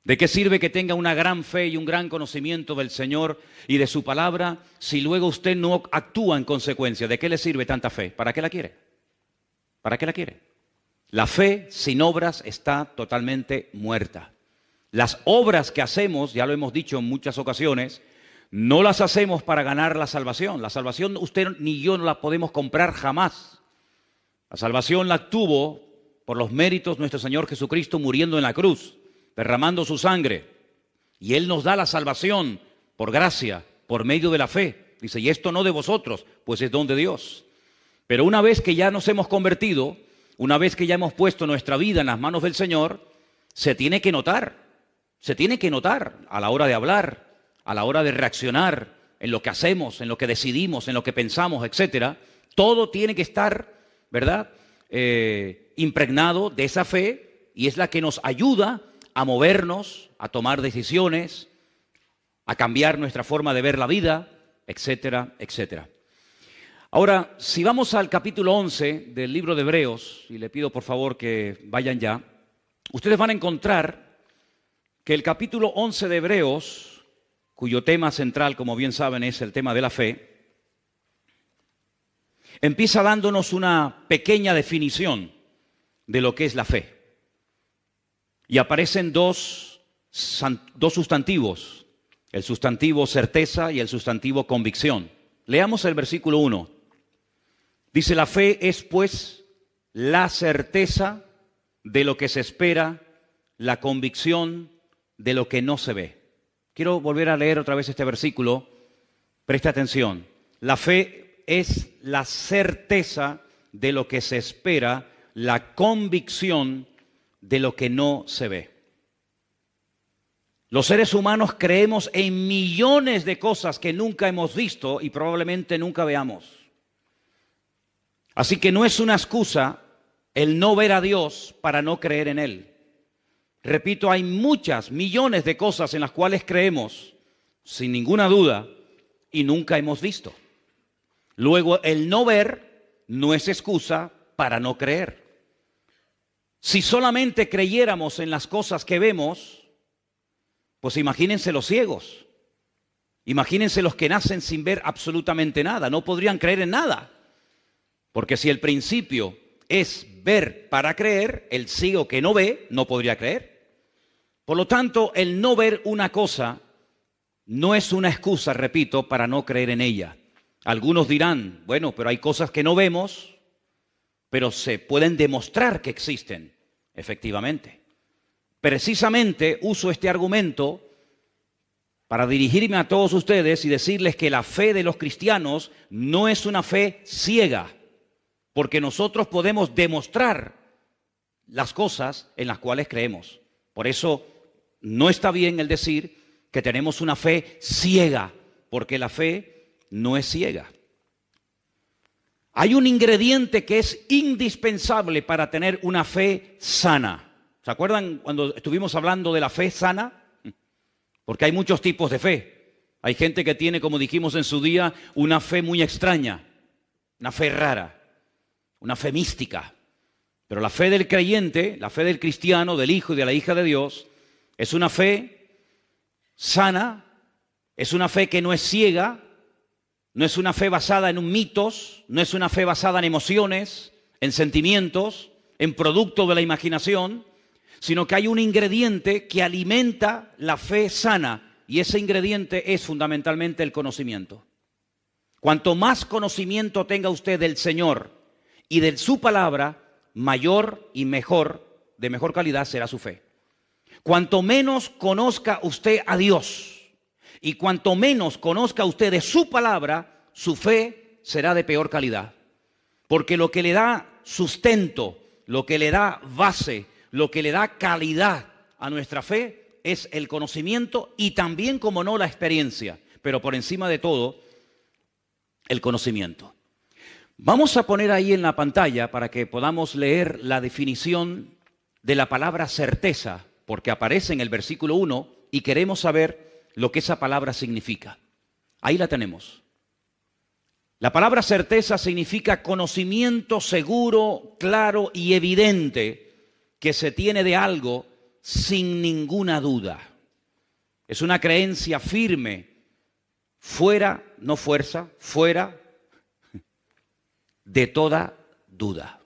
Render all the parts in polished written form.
¿De qué sirve que tenga una gran fe y un gran conocimiento del Señor y de su palabra si luego usted no actúa en consecuencia? ¿De qué le sirve tanta fe? ¿Para qué la quiere? ¿Para qué la quiere? La fe sin obras está totalmente muerta. Las obras que hacemos, ya lo hemos dicho en muchas ocasiones, no las hacemos para ganar la salvación. La salvación usted ni yo no la podemos comprar jamás. La salvación la obtuvo por los méritos de nuestro Señor Jesucristo muriendo en la cruz, derramando su sangre. Y Él nos da la salvación por gracia, por medio de la fe. Dice, y esto no de vosotros, pues es don de Dios. Pero una vez que ya nos hemos convertido, una vez que ya hemos puesto nuestra vida en las manos del Señor, se tiene que notar a la hora de hablar, a la hora de reaccionar, en lo que hacemos, en lo que decidimos, en lo que pensamos, etcétera. Todo tiene que estar, ¿verdad?, impregnado de esa fe, y es la que nos ayuda a movernos, a tomar decisiones, a cambiar nuestra forma de ver la vida, etcétera, etcétera. Ahora, si vamos al capítulo 11 del libro de Hebreos, y le pido por favor que vayan ya, ustedes van a encontrar que el capítulo 11 de Hebreos, cuyo tema central, como bien saben, es el tema de la fe, empieza dándonos una pequeña definición de lo que es la fe. Y aparecen dos sustantivos, el sustantivo certeza y el sustantivo convicción. Leamos el versículo 1. Dice, la fe es pues la certeza de lo que se espera, la convicción de lo que no se ve. Quiero volver a leer otra vez este versículo. Preste atención. La fe es la certeza de lo que se espera, la convicción de lo que no se ve. Los seres humanos creemos en millones de cosas que nunca hemos visto y probablemente nunca veamos. Así que no es una excusa el no ver a Dios para no creer en Él. Repito, hay muchas, millones de cosas en las cuales creemos, sin ninguna duda, y nunca hemos visto. Luego, el no ver no es excusa para no creer. Si solamente creyéramos en las cosas que vemos, pues imagínense los ciegos. Imagínense los que nacen sin ver absolutamente nada. No podrían creer en nada. Porque si el principio es ver para creer, el ciego que no ve no podría creer. Por lo tanto, el no ver una cosa no es una excusa, repito, para no creer en ella. Algunos dirán, bueno, pero hay cosas que no vemos, pero se pueden demostrar que existen, efectivamente. Precisamente uso este argumento para dirigirme a todos ustedes y decirles que la fe de los cristianos no es una fe ciega, porque nosotros podemos demostrar las cosas en las cuales creemos. Por eso no está bien el decir que tenemos una fe ciega, porque la fe no es ciega. Hay un ingrediente que es indispensable para tener una fe sana. ¿Se acuerdan cuando estuvimos hablando de la fe sana? Porque hay muchos tipos de fe. Hay gente que tiene, como dijimos en su día, una fe muy extraña, una fe rara, una fe mística. Pero la fe del creyente, la fe del cristiano, del hijo y de la hija de Dios, es una fe sana, es una fe que no es ciega, no es una fe basada en mitos, no es una fe basada en emociones, en sentimientos, en producto de la imaginación, sino que hay un ingrediente que alimenta la fe sana, y ese ingrediente es fundamentalmente el conocimiento. Cuanto más conocimiento tenga usted del Señor y de su palabra, mayor y mejor, de mejor calidad será su fe. Cuanto menos conozca usted a Dios y cuanto menos conozca usted de su palabra, su fe será de peor calidad. Porque lo que le da sustento, lo que le da base, lo que le da calidad a nuestra fe es el conocimiento y también, como no, la experiencia. Pero por encima de todo, el conocimiento. Vamos a poner ahí en la pantalla para que podamos leer la definición de la palabra certeza, porque aparece en el versículo 1 y queremos saber lo que esa palabra significa. Ahí la tenemos. La palabra certeza significa conocimiento seguro, claro y evidente que se tiene de algo sin ninguna duda. Es una creencia firme, fuera, no fuerza, fuera de toda duda.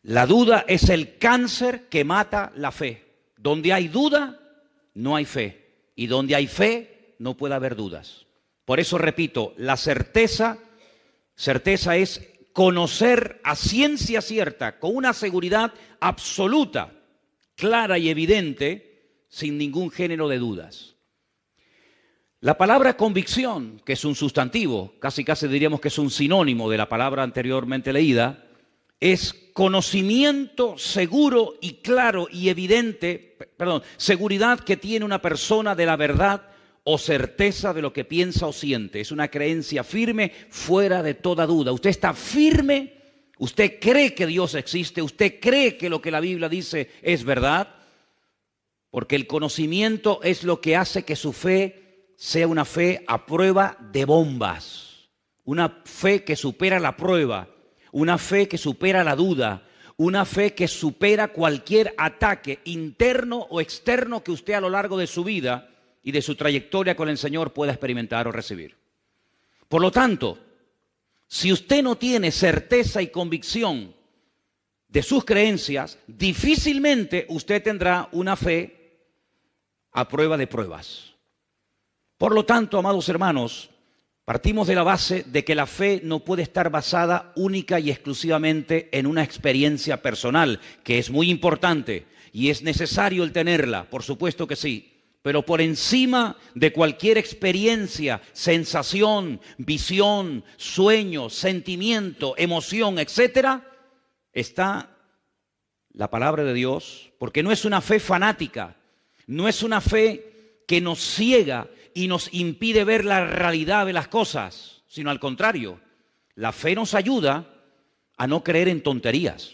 La duda es el cáncer que mata la fe. Donde hay duda, no hay fe. Y donde hay fe, no puede haber dudas. Por eso repito, la certeza es conocer a ciencia cierta, con una seguridad absoluta, clara y evidente, sin ningún género de dudas. La palabra convicción, que es un sustantivo, casi diríamos que es un sinónimo de la palabra anteriormente leída, es conocimiento seguro y claro y evidente, seguridad que tiene una persona de la verdad o certeza de lo que piensa o siente. Es una creencia firme, fuera de toda duda. Usted está firme, usted cree que Dios existe, usted cree que lo que la Biblia dice es verdad, porque el conocimiento es lo que hace que su fe sea una fe a prueba de bombas, una fe que supera la prueba, una fe que supera la duda, una fe que supera cualquier ataque interno o externo que usted a lo largo de su vida y de su trayectoria con el Señor pueda experimentar o recibir. Por lo tanto, si usted no tiene certeza y convicción de sus creencias, difícilmente usted tendrá una fe a prueba de pruebas. Por lo tanto, amados hermanos, partimos de la base de que la fe no puede estar basada única y exclusivamente en una experiencia personal, que es muy importante y es necesario el tenerla, por supuesto que sí. Pero por encima de cualquier experiencia, sensación, visión, sueño, sentimiento, emoción, etcétera, está la palabra de Dios, porque no es una fe fanática, no es una fe que nos ciega y nos impide ver la realidad de las cosas, sino al contrario, la fe nos ayuda a no creer en tonterías.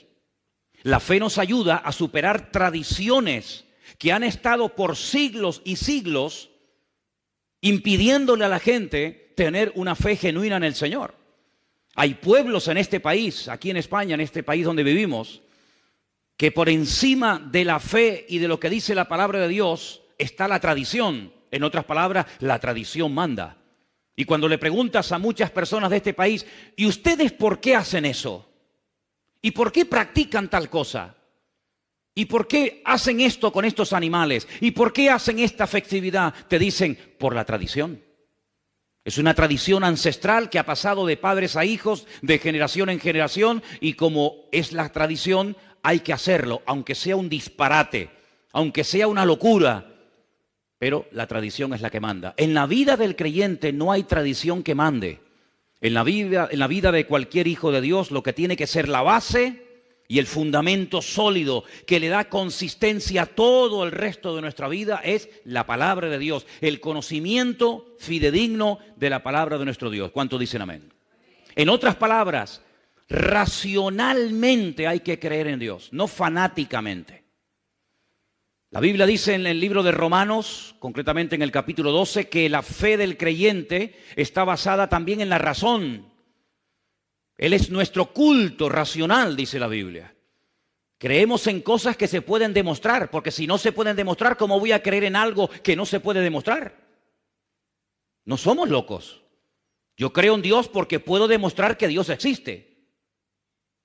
La fe nos ayuda a superar tradiciones que han estado por siglos y siglos impidiéndole a la gente tener una fe genuina en el Señor. Hay pueblos en este país, aquí en España, en este país donde vivimos, que por encima de la fe y de lo que dice la palabra de Dios está la tradición. En otras palabras, la tradición manda. Y cuando le preguntas a muchas personas de este país, ¿y ustedes por qué hacen eso? ¿Y por qué practican tal cosa? ¿Y por qué hacen esto con estos animales? ¿Y por qué hacen esta festividad? Te dicen, por la tradición. Es una tradición ancestral que ha pasado de padres a hijos, de generación en generación, y como es la tradición, hay que hacerlo, aunque sea un disparate, aunque sea una locura, pero la tradición es la que manda. En la vida del creyente no hay tradición que mande. En la vida de cualquier hijo de Dios, lo que tiene que ser la base y el fundamento sólido que le da consistencia a todo el resto de nuestra vida es la palabra de Dios, el conocimiento fidedigno de la palabra de nuestro Dios. ¿Cuántos dicen amén? En otras palabras, racionalmente hay que creer en Dios, no fanáticamente. La Biblia dice en el libro de Romanos, concretamente en el capítulo 12, que la fe del creyente está basada también en la razón. Él es nuestro culto racional, dice la Biblia. Creemos en cosas que se pueden demostrar, porque si no se pueden demostrar, ¿cómo voy a creer en algo que no se puede demostrar? No somos locos. Yo creo en Dios porque puedo demostrar que Dios existe.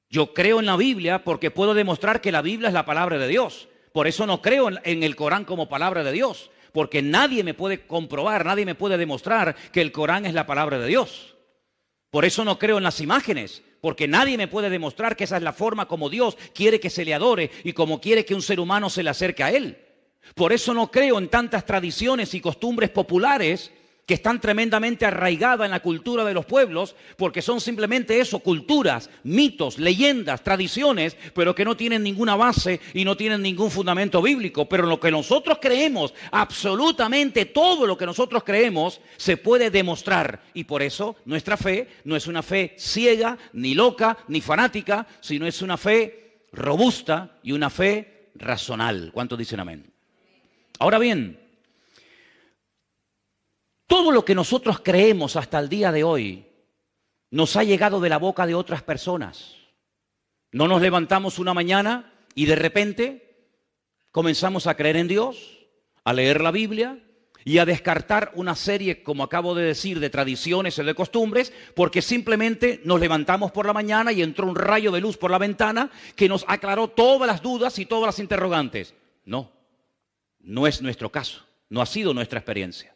Yo creo en la Biblia porque puedo demostrar que la Biblia es la palabra de Dios. Por eso no creo en el Corán como palabra de Dios, porque nadie me puede comprobar, nadie me puede demostrar que el Corán es la palabra de Dios. Por eso no creo en las imágenes, porque nadie me puede demostrar que esa es la forma como Dios quiere que se le adore y como quiere que un ser humano se le acerque a Él. Por eso no creo en tantas tradiciones y costumbres populares que están tremendamente arraigadas en la cultura de los pueblos, porque son simplemente eso, culturas, mitos, leyendas, tradiciones, pero que no tienen ninguna base y no tienen ningún fundamento bíblico. Pero lo que nosotros creemos, absolutamente todo lo que nosotros creemos, se puede demostrar. Y por eso nuestra fe no es una fe ciega, ni loca, ni fanática, sino es una fe robusta y una fe racional. ¿Cuántos dicen amén? Ahora bien, todo lo que nosotros creemos hasta el día de hoy nos ha llegado de la boca de otras personas. No nos levantamos una mañana y de repente, comenzamos a creer en Dios, a leer la Biblia y a descartar una serie, como acabo de decir, de tradiciones o de costumbres, porque simplemente nos levantamos por la mañana y entró un rayo de luz por la ventana que nos aclaró todas las dudas y todas las interrogantes. No, no es nuestro caso, no ha sido nuestra experiencia.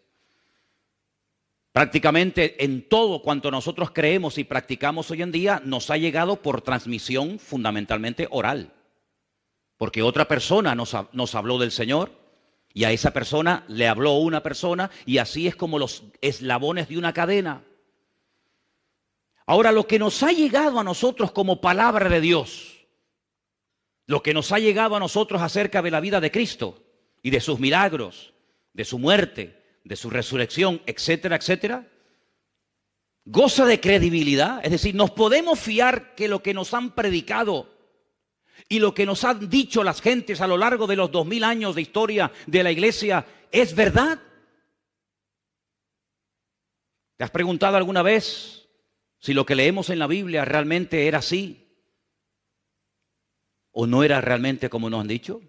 Prácticamente en todo cuanto nosotros creemos y practicamos hoy en día nos ha llegado por transmisión fundamentalmente oral. Porque otra persona nos habló del Señor y a esa persona le habló una persona y así es como los eslabones de una cadena. Ahora, lo que nos ha llegado a nosotros como palabra de Dios, lo que nos ha llegado a nosotros acerca de la vida de Cristo y de sus milagros, de su muerte, de su resurrección, etcétera, etcétera, goza de credibilidad. Es decir, nos podemos fiar que lo que nos han predicado y lo que nos han dicho las gentes a lo largo de los 2000 años de historia de la iglesia es verdad. ¿Te has preguntado alguna vez si lo que leemos en la Biblia realmente era así o no era realmente como nos han dicho?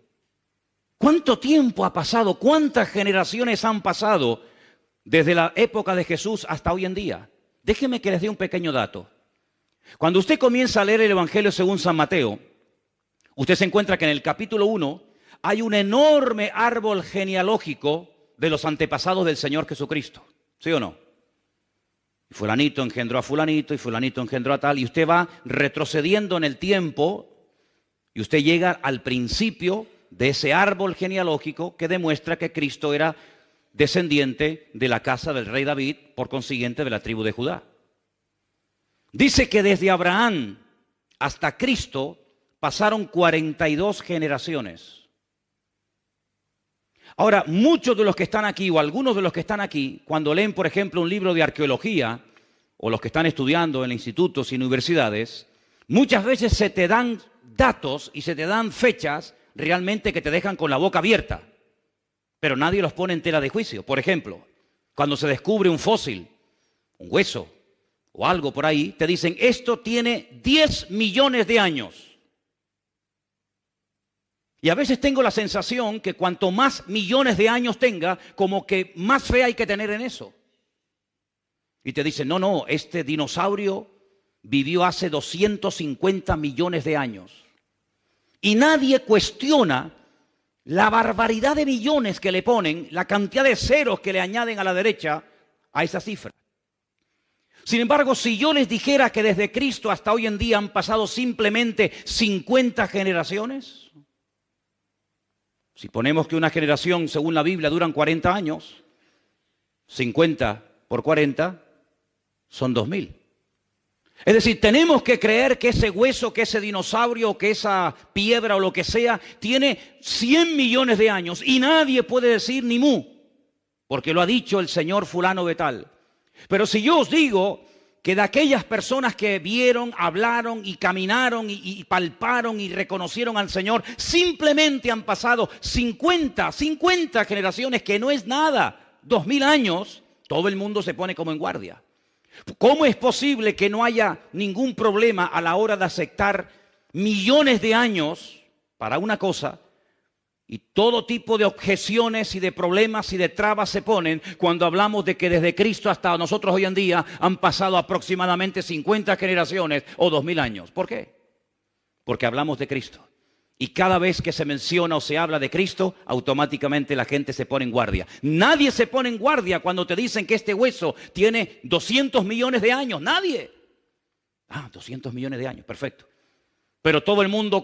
¿Cuánto tiempo ha pasado? ¿Cuántas generaciones han pasado desde la época de Jesús hasta hoy en día? Déjenme que les dé un pequeño dato. Cuando usted comienza a leer el Evangelio según San Mateo, usted se encuentra que en el capítulo 1 hay un enorme árbol genealógico de los antepasados del Señor Jesucristo. ¿Sí o no? Y fulanito engendró a fulanito y fulanito engendró a tal. Y usted va retrocediendo en el tiempo y usted llega al principio de ese árbol genealógico que demuestra que Cristo era descendiente de la casa del rey David, por consiguiente de la tribu de Judá. Dice que desde Abraham hasta Cristo pasaron 42 generaciones. Ahora, muchos de los que están aquí, o algunos de los que están aquí, cuando leen, por ejemplo, un libro de arqueología, o los que están estudiando en institutos y universidades, muchas veces se te dan datos y se te dan fechas realmente que te dejan con la boca abierta, pero nadie los pone en tela de juicio. Por ejemplo, cuando se descubre un fósil, un hueso o algo por ahí, te dicen, esto tiene 10 millones de años. Y a veces tengo la sensación que cuanto más millones de años tenga, como que más fe hay que tener en eso. Y te dicen, no, este dinosaurio vivió hace 250 millones de años. Y nadie cuestiona la barbaridad de millones que le ponen, la cantidad de ceros que le añaden a la derecha a esa cifra. Sin embargo, si yo les dijera que desde Cristo hasta hoy en día han pasado simplemente 50 generaciones, si ponemos que una generación, según la Biblia, duran 40 años, 50 por 40 son 2000. Es decir, tenemos que creer que ese hueso, que ese dinosaurio, que esa piedra o lo que sea, tiene 100 millones de años y nadie puede decir ni mu, porque lo ha dicho el señor fulano de tal. Pero si yo os digo que de aquellas personas que vieron, hablaron y caminaron y palparon y reconocieron al Señor, simplemente han pasado 50 generaciones, que no es nada, 2000 años, todo el mundo se pone como en guardia. ¿Cómo es posible que no haya ningún problema a la hora de aceptar millones de años para una cosa y todo tipo de objeciones y de problemas y de trabas se ponen cuando hablamos de que desde Cristo hasta nosotros hoy en día han pasado aproximadamente 50 generaciones o 2000 años? ¿Por qué? Porque hablamos de Cristo. Y cada vez que se menciona o se habla de Cristo, automáticamente la gente se pone en guardia. Nadie se pone en guardia cuando te dicen que este hueso tiene 200 millones de años. Nadie. 200 millones de años, perfecto. Pero todo el mundo,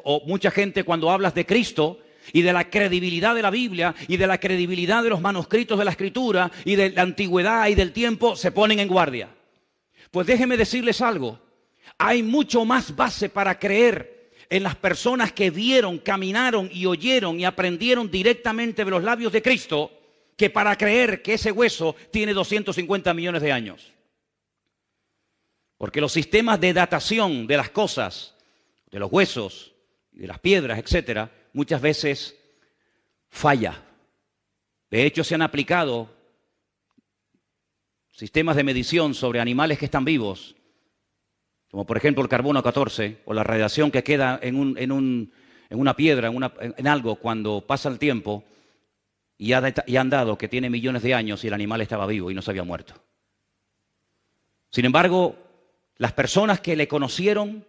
o mucha gente, cuando hablas de Cristo y de la credibilidad de la Biblia y de la credibilidad de los manuscritos de la Escritura y de la antigüedad y del tiempo, se ponen en guardia. Pues déjenme decirles algo. Hay mucho más base para creer en las personas que vieron, caminaron y oyeron y aprendieron directamente de los labios de Cristo, que para creer que ese hueso tiene 250 millones de años. Porque los sistemas de datación de las cosas, de los huesos, de las piedras, etcétera, muchas veces falla. De hecho, se han aplicado sistemas de medición sobre animales que están vivos, como por ejemplo el carbono 14 o la radiación que queda en una piedra, en algo, cuando pasa el tiempo y han dado que tiene millones de años y el animal estaba vivo y no se había muerto. Sin embargo, las personas que le conocieron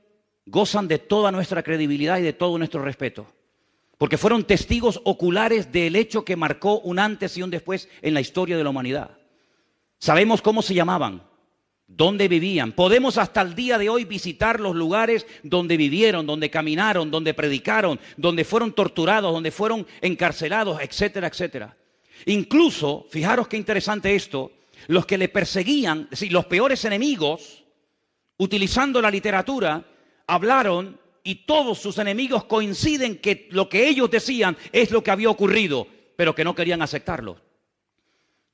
gozan de toda nuestra credibilidad y de todo nuestro respeto, porque fueron testigos oculares del hecho que marcó un antes y un después en la historia de la humanidad. Sabemos cómo se llamaban, dónde vivían. Podemos hasta el día de hoy visitar los lugares donde vivieron, donde caminaron, donde predicaron, donde fueron torturados, donde fueron encarcelados, etcétera, etcétera. Incluso, fijaros qué interesante esto, los que le perseguían, es decir, los peores enemigos, utilizando la literatura, hablaron y todos sus enemigos coinciden que lo que ellos decían es lo que había ocurrido, pero que no querían aceptarlo.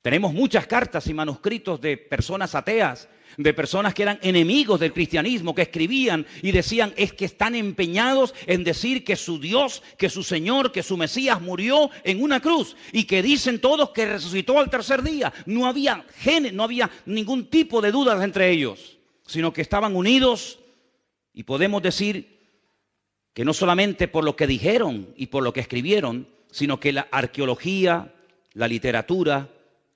Tenemos muchas cartas y manuscritos de personas ateas, de personas que eran enemigos del cristianismo, que escribían y decían es que están empeñados en decir que su Dios, que su Señor, que su Mesías murió en una cruz y que dicen todos que resucitó al tercer día. No había ningún tipo de dudas entre ellos, sino que estaban unidos y podemos decir que no solamente por lo que dijeron y por lo que escribieron, sino que la arqueología, la literatura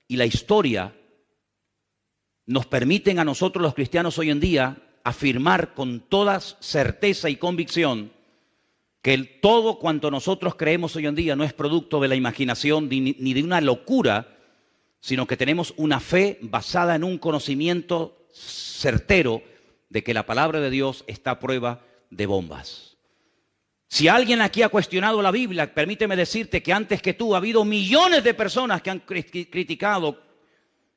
y la historia nos permiten a nosotros los cristianos hoy en día afirmar con toda certeza y convicción que todo cuanto nosotros creemos hoy en día no es producto de la imaginación ni de una locura, sino que tenemos una fe basada en un conocimiento certero de que la palabra de Dios está a prueba de bombas. Si alguien aquí ha cuestionado la Biblia, permíteme decirte que antes que tú ha habido millones de personas que han criticado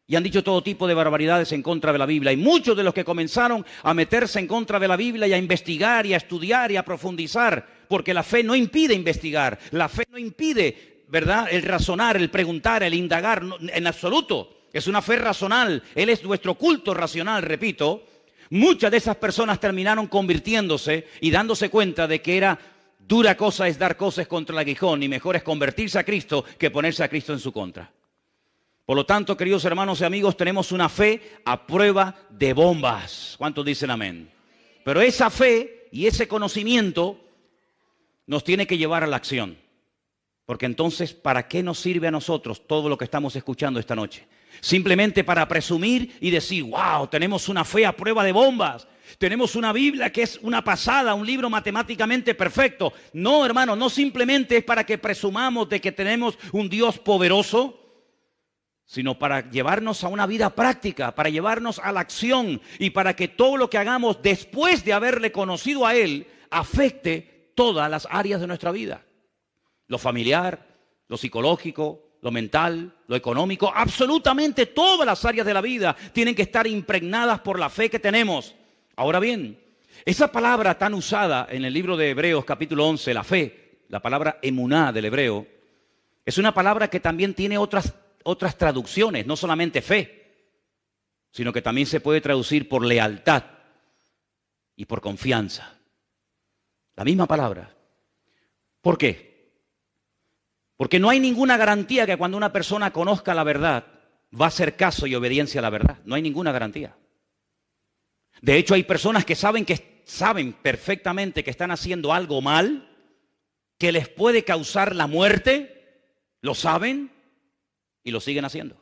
y han dicho todo tipo de barbaridades en contra de la Biblia. Y muchos de los que comenzaron a meterse en contra de la Biblia y a investigar y a estudiar y a profundizar, porque la fe no impide investigar, la fe no impide, ¿verdad?, el razonar, el preguntar, el indagar, no, en absoluto. Es una fe racional, Él es nuestro culto racional, repito. Muchas de esas personas terminaron convirtiéndose y dándose cuenta de que era dura cosa es dar cosas contra el aguijón y mejor es convertirse a Cristo que ponerse a Cristo en su contra. Por lo tanto, queridos hermanos y amigos, tenemos una fe a prueba de bombas. ¿Cuántos dicen amén? Pero esa fe y ese conocimiento nos tiene que llevar a la acción. Porque entonces, ¿para qué nos sirve a nosotros todo lo que estamos escuchando esta noche? Simplemente para presumir y decir, wow, tenemos una fe a prueba de bombas. Tenemos una Biblia que es una pasada, un libro matemáticamente perfecto. No, hermano, no simplemente es para que presumamos de que tenemos un Dios poderoso, sino para llevarnos a una vida práctica, para llevarnos a la acción y para que todo lo que hagamos después de haberle conocido a Él afecte todas las áreas de nuestra vida. Lo familiar, lo psicológico, lo mental, lo económico, absolutamente todas las áreas de la vida tienen que estar impregnadas por la fe que tenemos. Ahora bien, esa palabra tan usada en el libro de Hebreos capítulo 11, la fe, la palabra emuná del hebreo, es una palabra que también tiene otras traducciones, no solamente fe, sino que también se puede traducir por lealtad y por confianza. La misma palabra. ¿Por qué? Porque no hay ninguna garantía que cuando una persona conozca la verdad va a hacer caso y obediencia a la verdad. No hay ninguna garantía. De hecho, hay personas que saben perfectamente que están haciendo algo mal, que les puede causar la muerte, lo saben y lo siguen haciendo.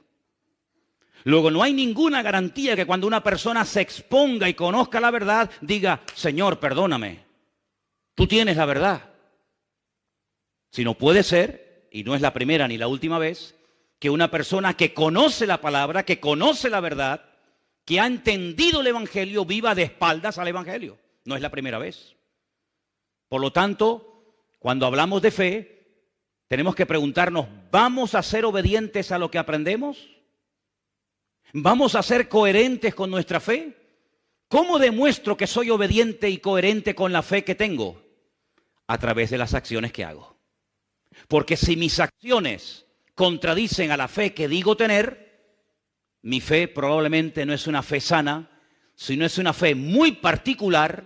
Luego, no hay ninguna garantía que cuando una persona se exponga y conozca la verdad, diga, Señor, perdóname, tú tienes la verdad. Sino puede ser, y no es la primera ni la última vez, que una persona que conoce la palabra, que conoce la verdad, que ha entendido el Evangelio, viva de espaldas al Evangelio. No es la primera vez. Por lo tanto, cuando hablamos de fe, tenemos que preguntarnos, ¿vamos a ser obedientes a lo que aprendemos? ¿Vamos a ser coherentes con nuestra fe? ¿Cómo demuestro que soy obediente y coherente con la fe que tengo? A través de las acciones que hago. Porque si mis acciones contradicen a la fe que digo tener, mi fe probablemente no es una fe sana, sino es una fe muy particular,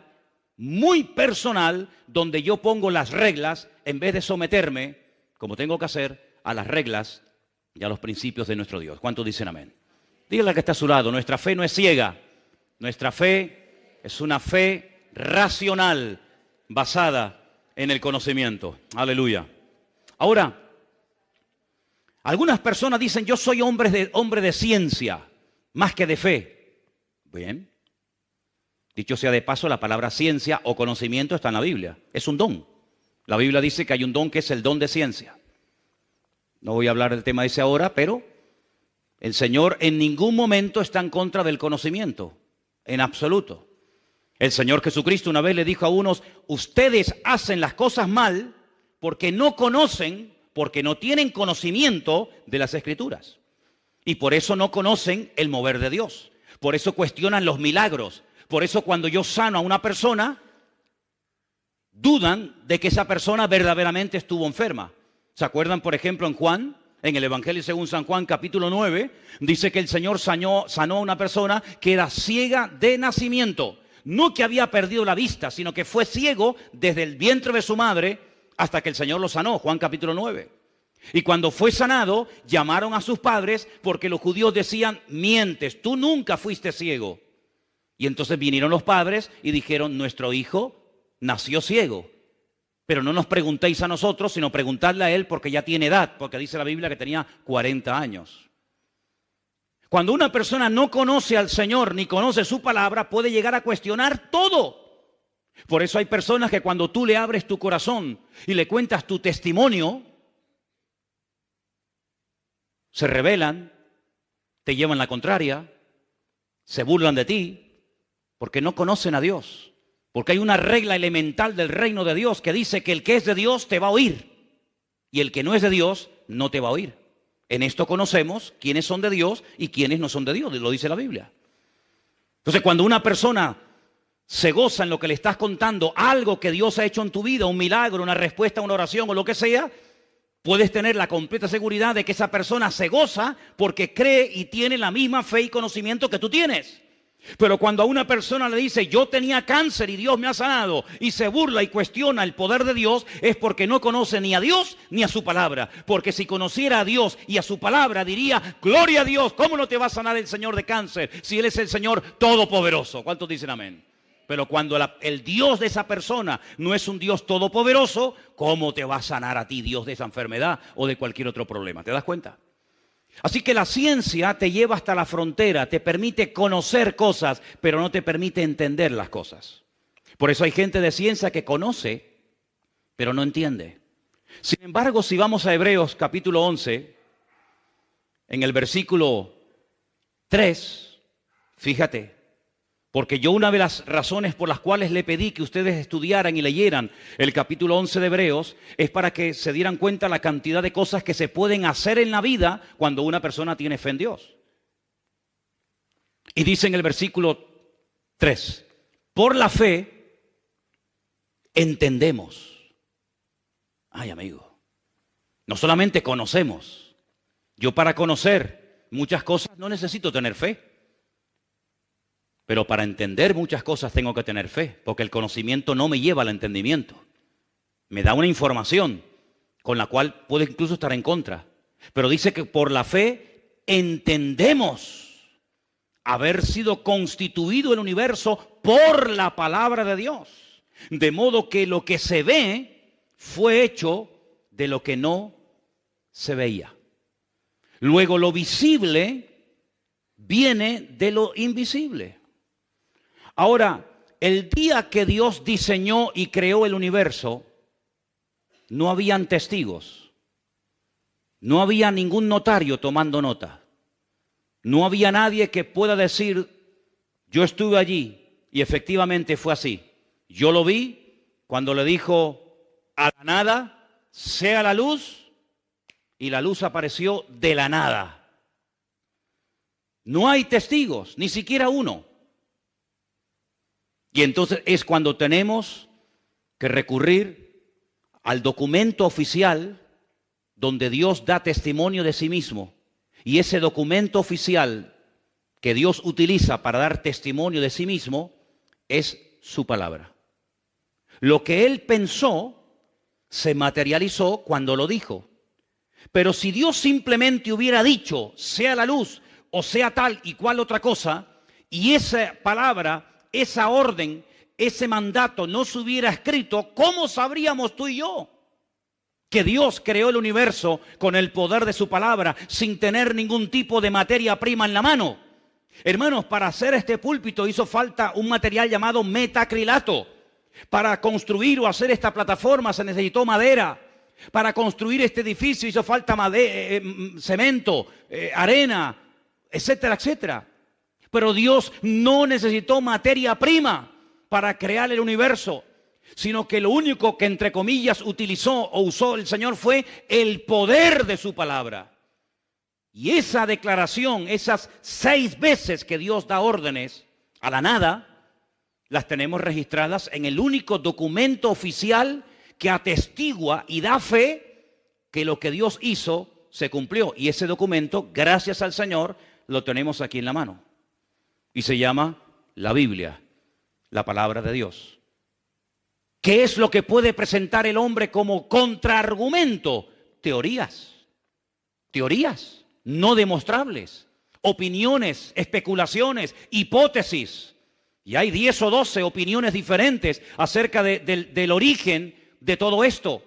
muy personal, donde yo pongo las reglas en vez de someterme, como tengo que hacer, a las reglas y a los principios de nuestro Dios. ¿Cuántos dicen amén? Dígale al que está a su lado, nuestra fe no es ciega, nuestra fe es una fe racional, basada en el conocimiento. Aleluya. Ahora, algunas personas dicen, yo soy hombre de ciencia, más que de fe. Bien. Dicho sea de paso, la palabra ciencia o conocimiento está en la Biblia. Es un don. La Biblia dice que hay un don que es el don de ciencia. No voy a hablar del tema ese ahora, pero el Señor en ningún momento está en contra del conocimiento, en absoluto. El Señor Jesucristo una vez le dijo a unos, ustedes hacen las cosas mal porque no conocen, porque no tienen conocimiento de las Escrituras. Y por eso no conocen el mover de Dios. Por eso cuestionan los milagros. Por eso cuando yo sano a una persona, dudan de que esa persona verdaderamente estuvo enferma. ¿Se acuerdan, por ejemplo, en Juan? En el Evangelio según San Juan, capítulo 9, dice que el Señor sanó a una persona que era ciega de nacimiento. No que había perdido la vista, sino que fue ciego desde el vientre de su madre hasta que el Señor lo sanó. Juan capítulo 9. Y cuando fue sanado, llamaron a sus padres porque los judíos decían, mientes, tú nunca fuiste ciego. Y entonces vinieron los padres y dijeron, nuestro hijo nació ciego. Pero no nos preguntéis a nosotros, sino preguntadle a él porque ya tiene edad, porque dice la Biblia que tenía 40 años. Cuando una persona no conoce al Señor ni conoce su palabra, puede llegar a cuestionar todo. Por eso hay personas que cuando tú le abres tu corazón y le cuentas tu testimonio, se rebelan, te llevan la contraria, se burlan de ti, porque no conocen a Dios. Porque hay una regla elemental del reino de Dios que dice que el que es de Dios te va a oír y el que no es de Dios no te va a oír. En esto conocemos quiénes son de Dios y quiénes no son de Dios, lo dice la Biblia. Entonces, cuando una persona se goza en lo que le estás contando, algo que Dios ha hecho en tu vida, un milagro, una respuesta a una oración o lo que sea, puedes tener la completa seguridad de que esa persona se goza porque cree y tiene la misma fe y conocimiento que tú tienes. Pero cuando a una persona le dice, yo tenía cáncer y Dios me ha sanado, y se burla y cuestiona el poder de Dios, es porque no conoce ni a Dios ni a su palabra. Porque si conociera a Dios y a su palabra, diría, gloria a Dios, ¿cómo no te va a sanar el Señor de cáncer si Él es el Señor todopoderoso? ¿Cuántos dicen amén? Pero cuando el Dios de esa persona no es un Dios todopoderoso, ¿cómo te va a sanar a ti Dios de esa enfermedad o de cualquier otro problema? ¿Te das cuenta? Así que la ciencia te lleva hasta la frontera, te permite conocer cosas, pero no te permite entender las cosas. Por eso hay gente de ciencia que conoce, pero no entiende. Sin embargo, si vamos a Hebreos capítulo 11, en el versículo 3, fíjate, porque yo una de las razones por las cuales le pedí que ustedes estudiaran y leyeran el capítulo 11 de Hebreos es para que se dieran cuenta la cantidad de cosas que se pueden hacer en la vida cuando una persona tiene fe en Dios. Y dice en el versículo 3, por la fe entendemos. Ay, amigo, no solamente conocemos. Yo para conocer muchas cosas no necesito tener fe. Pero para entender muchas cosas tengo que tener fe, porque el conocimiento no me lleva al entendimiento. Me da una información con la cual puedo incluso estar en contra. Pero dice que por la fe entendemos haber sido constituido el universo por la palabra de Dios. De modo que lo que se ve fue hecho de lo que no se veía. Luego lo visible viene de lo invisible. Ahora, el día que Dios diseñó y creó el universo, no habían testigos. No había ningún notario tomando nota. No había nadie que pueda decir, yo estuve allí y efectivamente fue así. Yo lo vi cuando le dijo a la nada, sea la luz, y la luz apareció de la nada. No hay testigos, ni siquiera uno. Y entonces es cuando tenemos que recurrir al documento oficial donde Dios da testimonio de sí mismo. Y ese documento oficial que Dios utiliza para dar testimonio de sí mismo es su palabra. Lo que Él pensó se materializó cuando lo dijo. Pero si Dios simplemente hubiera dicho, sea la luz o sea tal y cual otra cosa, y esa palabra, esa orden, ese mandato no se hubiera escrito, ¿cómo sabríamos tú y yo que Dios creó el universo con el poder de su palabra sin tener ningún tipo de materia prima en la mano? Hermanos, para hacer este púlpito hizo falta un material llamado metacrilato. Para construir o hacer esta plataforma se necesitó madera. Para construir este edificio hizo falta cemento, arena, etcétera, etcétera. Pero Dios no necesitó materia prima para crear el universo, sino que lo único que, entre comillas, utilizó o usó el Señor fue el poder de su palabra. Y esa declaración, esas 6 veces que Dios da órdenes a la nada, las tenemos registradas en el único documento oficial que atestigua y da fe que lo que Dios hizo se cumplió. Y ese documento, gracias al Señor, lo tenemos aquí en la mano. Y se llama la Biblia, la palabra de Dios. ¿Qué es lo que puede presentar el hombre como contraargumento? Teorías. Teorías no demostrables. Opiniones, especulaciones, hipótesis. Y hay 10 o 12 opiniones diferentes acerca del origen de todo esto.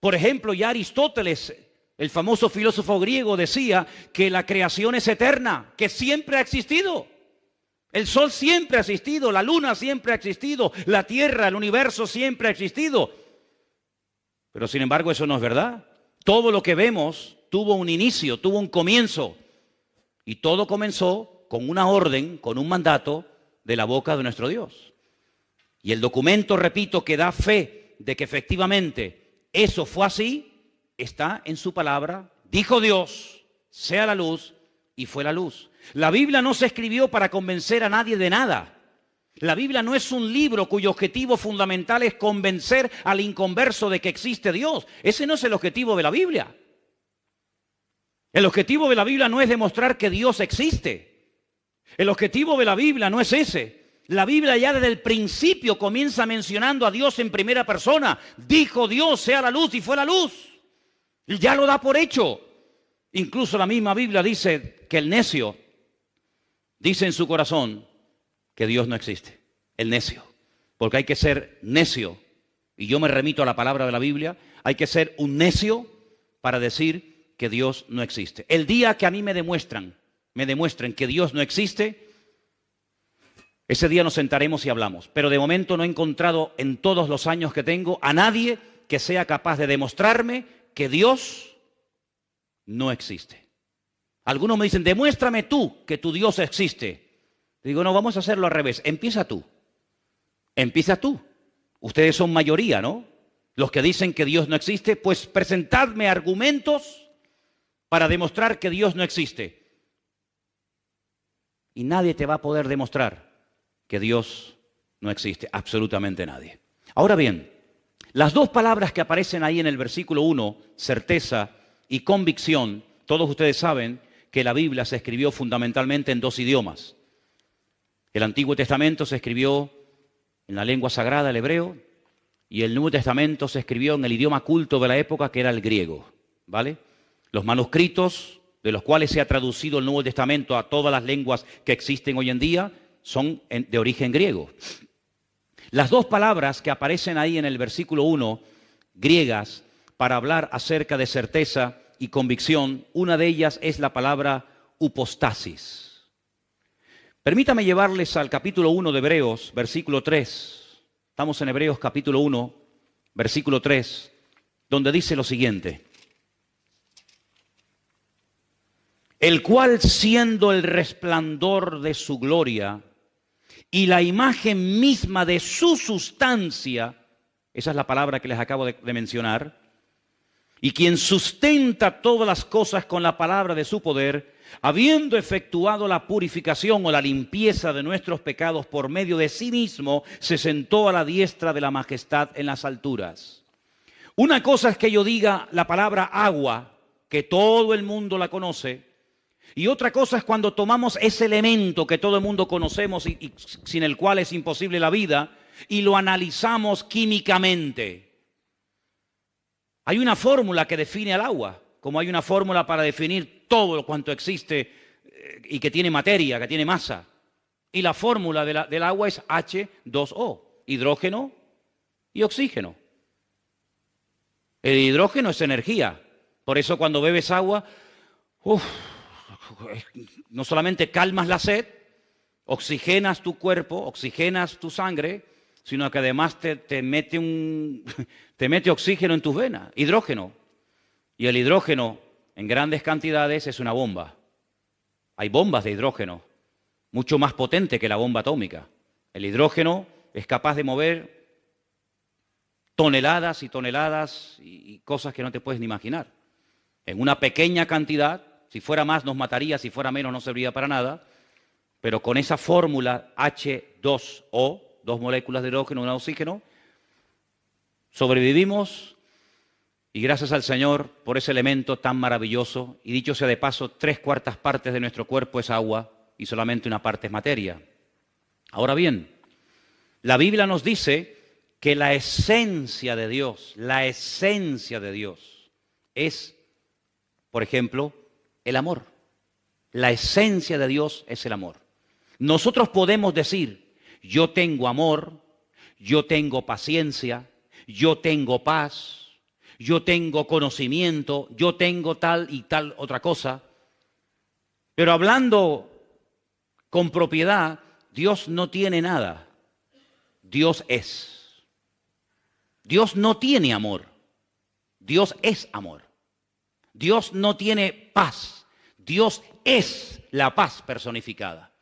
Por ejemplo, ya Aristóteles, el famoso filósofo griego, decía que la creación es eterna, que siempre ha existido. El sol siempre ha existido, la luna siempre ha existido, la tierra, el universo siempre ha existido. Pero sin embargo eso no es verdad. Todo lo que vemos tuvo un inicio, tuvo un comienzo. Y todo comenzó con una orden, con un mandato de la boca de nuestro Dios. Y el documento, repito, que da fe de que efectivamente eso fue así, está en su palabra. Dijo Dios, sea la luz, y fue la luz. La Biblia no se escribió para convencer a nadie de nada. La Biblia no es un libro cuyo objetivo fundamental es convencer al inconverso de que existe Dios. Ese no es el objetivo de la Biblia. El objetivo de la Biblia no es demostrar que Dios existe. El objetivo de la Biblia no es ese. La Biblia ya desde el principio comienza mencionando a Dios en primera persona. Dijo Dios, sea la luz, y fue la luz. Y ya lo da por hecho. Incluso la misma Biblia dice que el necio dice en su corazón que Dios no existe. El necio. Porque hay que ser necio. Y yo me remito a la palabra de la Biblia. Hay que ser un necio para decir que Dios no existe. El día que a mí me demuestren que Dios no existe, ese día nos sentaremos y hablamos. Pero de momento no he encontrado en todos los años que tengo a nadie que sea capaz de demostrarme que Dios no existe. Algunos me dicen, demuéstrame tú que tu Dios existe. Digo, no, vamos a hacerlo al revés. Empieza tú. Empieza tú. Ustedes son mayoría, ¿no? Los que dicen que Dios no existe, pues presentadme argumentos para demostrar que Dios no existe. Y nadie te va a poder demostrar que Dios no existe, absolutamente nadie. Ahora bien, las 2 palabras que aparecen ahí en el versículo 1, certeza y convicción, todos ustedes saben que la Biblia se escribió fundamentalmente en 2 idiomas. El Antiguo Testamento se escribió en la lengua sagrada, el hebreo, y el Nuevo Testamento se escribió en el idioma culto de la época, que era el griego, ¿vale? Los manuscritos de los cuales se ha traducido el Nuevo Testamento a todas las lenguas que existen hoy en día son de origen griego. Las 2 palabras que aparecen ahí en el versículo 1, griegas, para hablar acerca de certeza y convicción, una de ellas es la palabra upostasis. Permítame llevarles al capítulo 1 de Hebreos, versículo 3. Estamos en Hebreos capítulo 1, versículo 3, donde dice lo siguiente. El cual, siendo el resplandor de su gloria y la imagen misma de su sustancia, esa es la palabra que les acabo de mencionar, y quien sustenta todas las cosas con la palabra de su poder, habiendo efectuado la purificación o la limpieza de nuestros pecados por medio de sí mismo, se sentó a la diestra de la majestad en las alturas. Una cosa es que yo diga la palabra agua, que todo el mundo la conoce, y otra cosa es cuando tomamos ese elemento que todo el mundo conocemos y sin el cual es imposible la vida, y lo analizamos químicamente. Hay una fórmula que define al agua, como hay una fórmula para definir todo cuanto existe y que tiene materia, que tiene masa. Y la fórmula del agua es H2O. hidrógeno y oxígeno. El hidrógeno es energía. Por eso cuando bebes agua, no solamente calmas la sed, oxigenas tu cuerpo, oxigenas tu sangre, sino que además te mete oxígeno en tus venas, hidrógeno. Y el hidrógeno en grandes cantidades es una bomba. Hay bombas de hidrógeno, mucho más potente que la bomba atómica. El hidrógeno es capaz de mover toneladas y toneladas y cosas que no te puedes ni imaginar. En una pequeña cantidad, si fuera más nos mataría, si fuera menos no serviría para nada, pero con esa fórmula H2O, 2 moléculas de hidrógeno, una de oxígeno, sobrevivimos y gracias al Señor por ese elemento tan maravilloso, y dicho sea de paso, 3/4 partes de nuestro cuerpo es agua y solamente una parte es materia. Ahora bien, la Biblia nos dice que la esencia de Dios es, por ejemplo, el amor. La esencia de Dios es el amor. Nosotros podemos decir, yo tengo amor, yo tengo paciencia, yo tengo paz, yo tengo conocimiento, yo tengo tal y tal otra cosa. Pero hablando con propiedad, Dios no tiene nada. Dios es. Dios no tiene amor. Dios es amor. Dios no tiene paz. Dios es la paz personificada.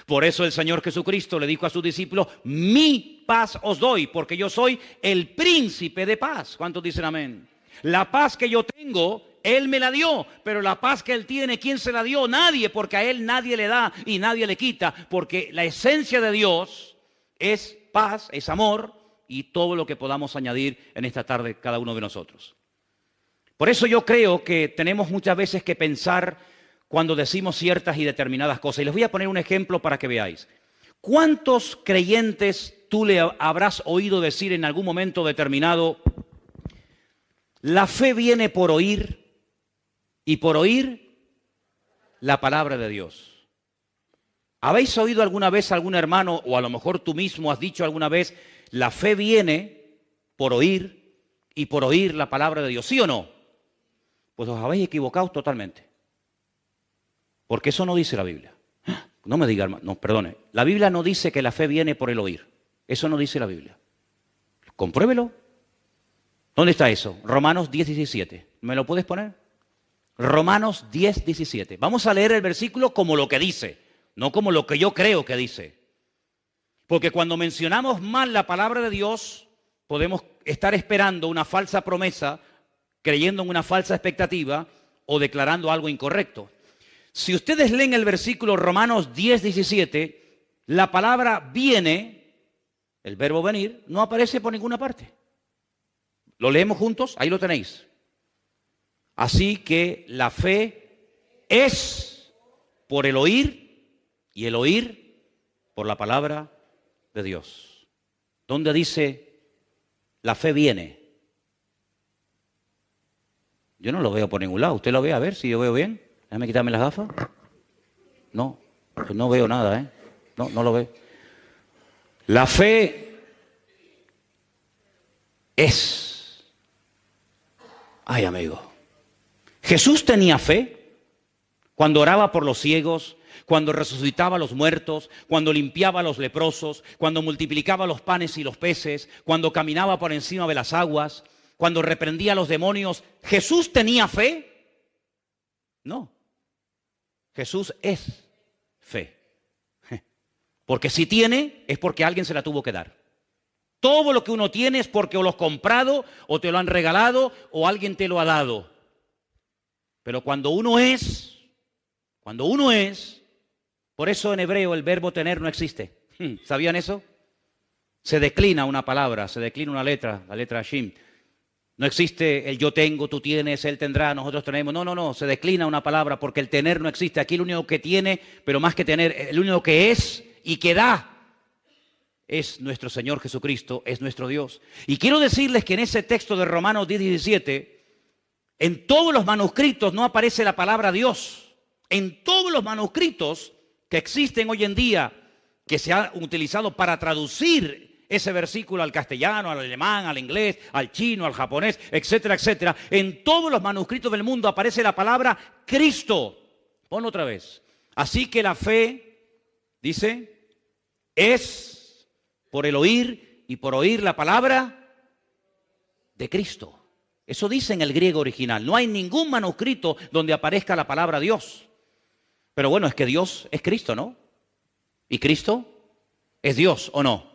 Por eso el Señor Jesucristo le dijo a sus discípulos, mi paz os doy, porque yo soy el príncipe de paz. ¿Cuántos dicen amén? La paz que yo tengo, Él me la dio, pero la paz que Él tiene, ¿quién se la dio? Nadie, porque a Él nadie le da y nadie le quita, porque la esencia de Dios es paz, es amor y todo lo que podamos añadir en esta tarde cada uno de nosotros. Por eso yo creo que tenemos muchas veces que pensar cuando decimos ciertas y determinadas cosas. Y les voy a poner un ejemplo para que veáis. ¿Cuántos creyentes tú le habrás oído decir en algún momento determinado, la fe viene por oír y por oír la palabra de Dios? ¿Habéis oído alguna vez a algún hermano, o a lo mejor tú mismo has dicho alguna vez, la fe viene por oír y por oír la palabra de Dios? ¿Sí o no? Pues os habéis equivocado totalmente. Porque eso no dice la Biblia. No me diga, hermano, no, perdone. La Biblia no dice que la fe viene por el oír. Eso no dice la Biblia. Compruébelo. ¿Dónde está eso? Romanos 10:17. ¿Me lo puedes poner? Romanos 10:17. Vamos a leer el versículo como lo que dice, no como lo que yo creo que dice. Porque cuando mencionamos mal la palabra de Dios, podemos estar esperando una falsa promesa, creyendo en una falsa expectativa o declarando algo incorrecto. Si ustedes leen el versículo Romanos 10:17, la palabra viene, el verbo venir, no aparece por ninguna parte. ¿Lo leemos juntos? Ahí lo tenéis. Así que la fe es por el oír y el oír por la palabra de Dios. ¿Dónde dice la fe viene? Yo no lo veo por ningún lado. ¿Usted lo ve? A ver si yo veo bien. Déjame quitarme las gafas. No, pues no veo nada, ¿eh? No lo veo. La fe es. Ay, amigo. Jesús tenía fe cuando oraba por los ciegos, cuando resucitaba a los muertos, cuando limpiaba a los leprosos, cuando multiplicaba los panes y los peces, cuando caminaba por encima de las aguas, cuando reprendía a los demonios. ¿Jesús tenía fe? No. Jesús es fe. Porque si tiene, es porque alguien se la tuvo que dar. Todo lo que uno tiene es porque o lo has comprado, o te lo han regalado, o alguien te lo ha dado. Pero cuando uno es, por eso en hebreo el verbo tener no existe. ¿Sabían eso? Se declina una palabra, se declina una letra, la letra Shin. No existe el yo tengo, tú tienes, él tendrá, nosotros tenemos. No, se declina una palabra porque el tener no existe. Aquí el único que tiene, pero más que tener, el único que es y que da es nuestro Señor Jesucristo, es nuestro Dios. Y quiero decirles que en ese texto de Romanos 10:17, en todos los manuscritos no aparece la palabra Dios. En todos los manuscritos que existen hoy en día, que se han utilizado para traducir ese versículo al castellano, al alemán, al inglés, al chino, al japonés, etcétera, etcétera. En todos los manuscritos del mundo aparece la palabra Cristo. Ponlo otra vez. Así que la fe, dice, es por el oír y por oír la palabra de Cristo. Eso dice en el griego original. No hay ningún manuscrito donde aparezca la palabra Dios. Pero bueno, es que Dios es Cristo, ¿no? ¿Y Cristo es Dios o no?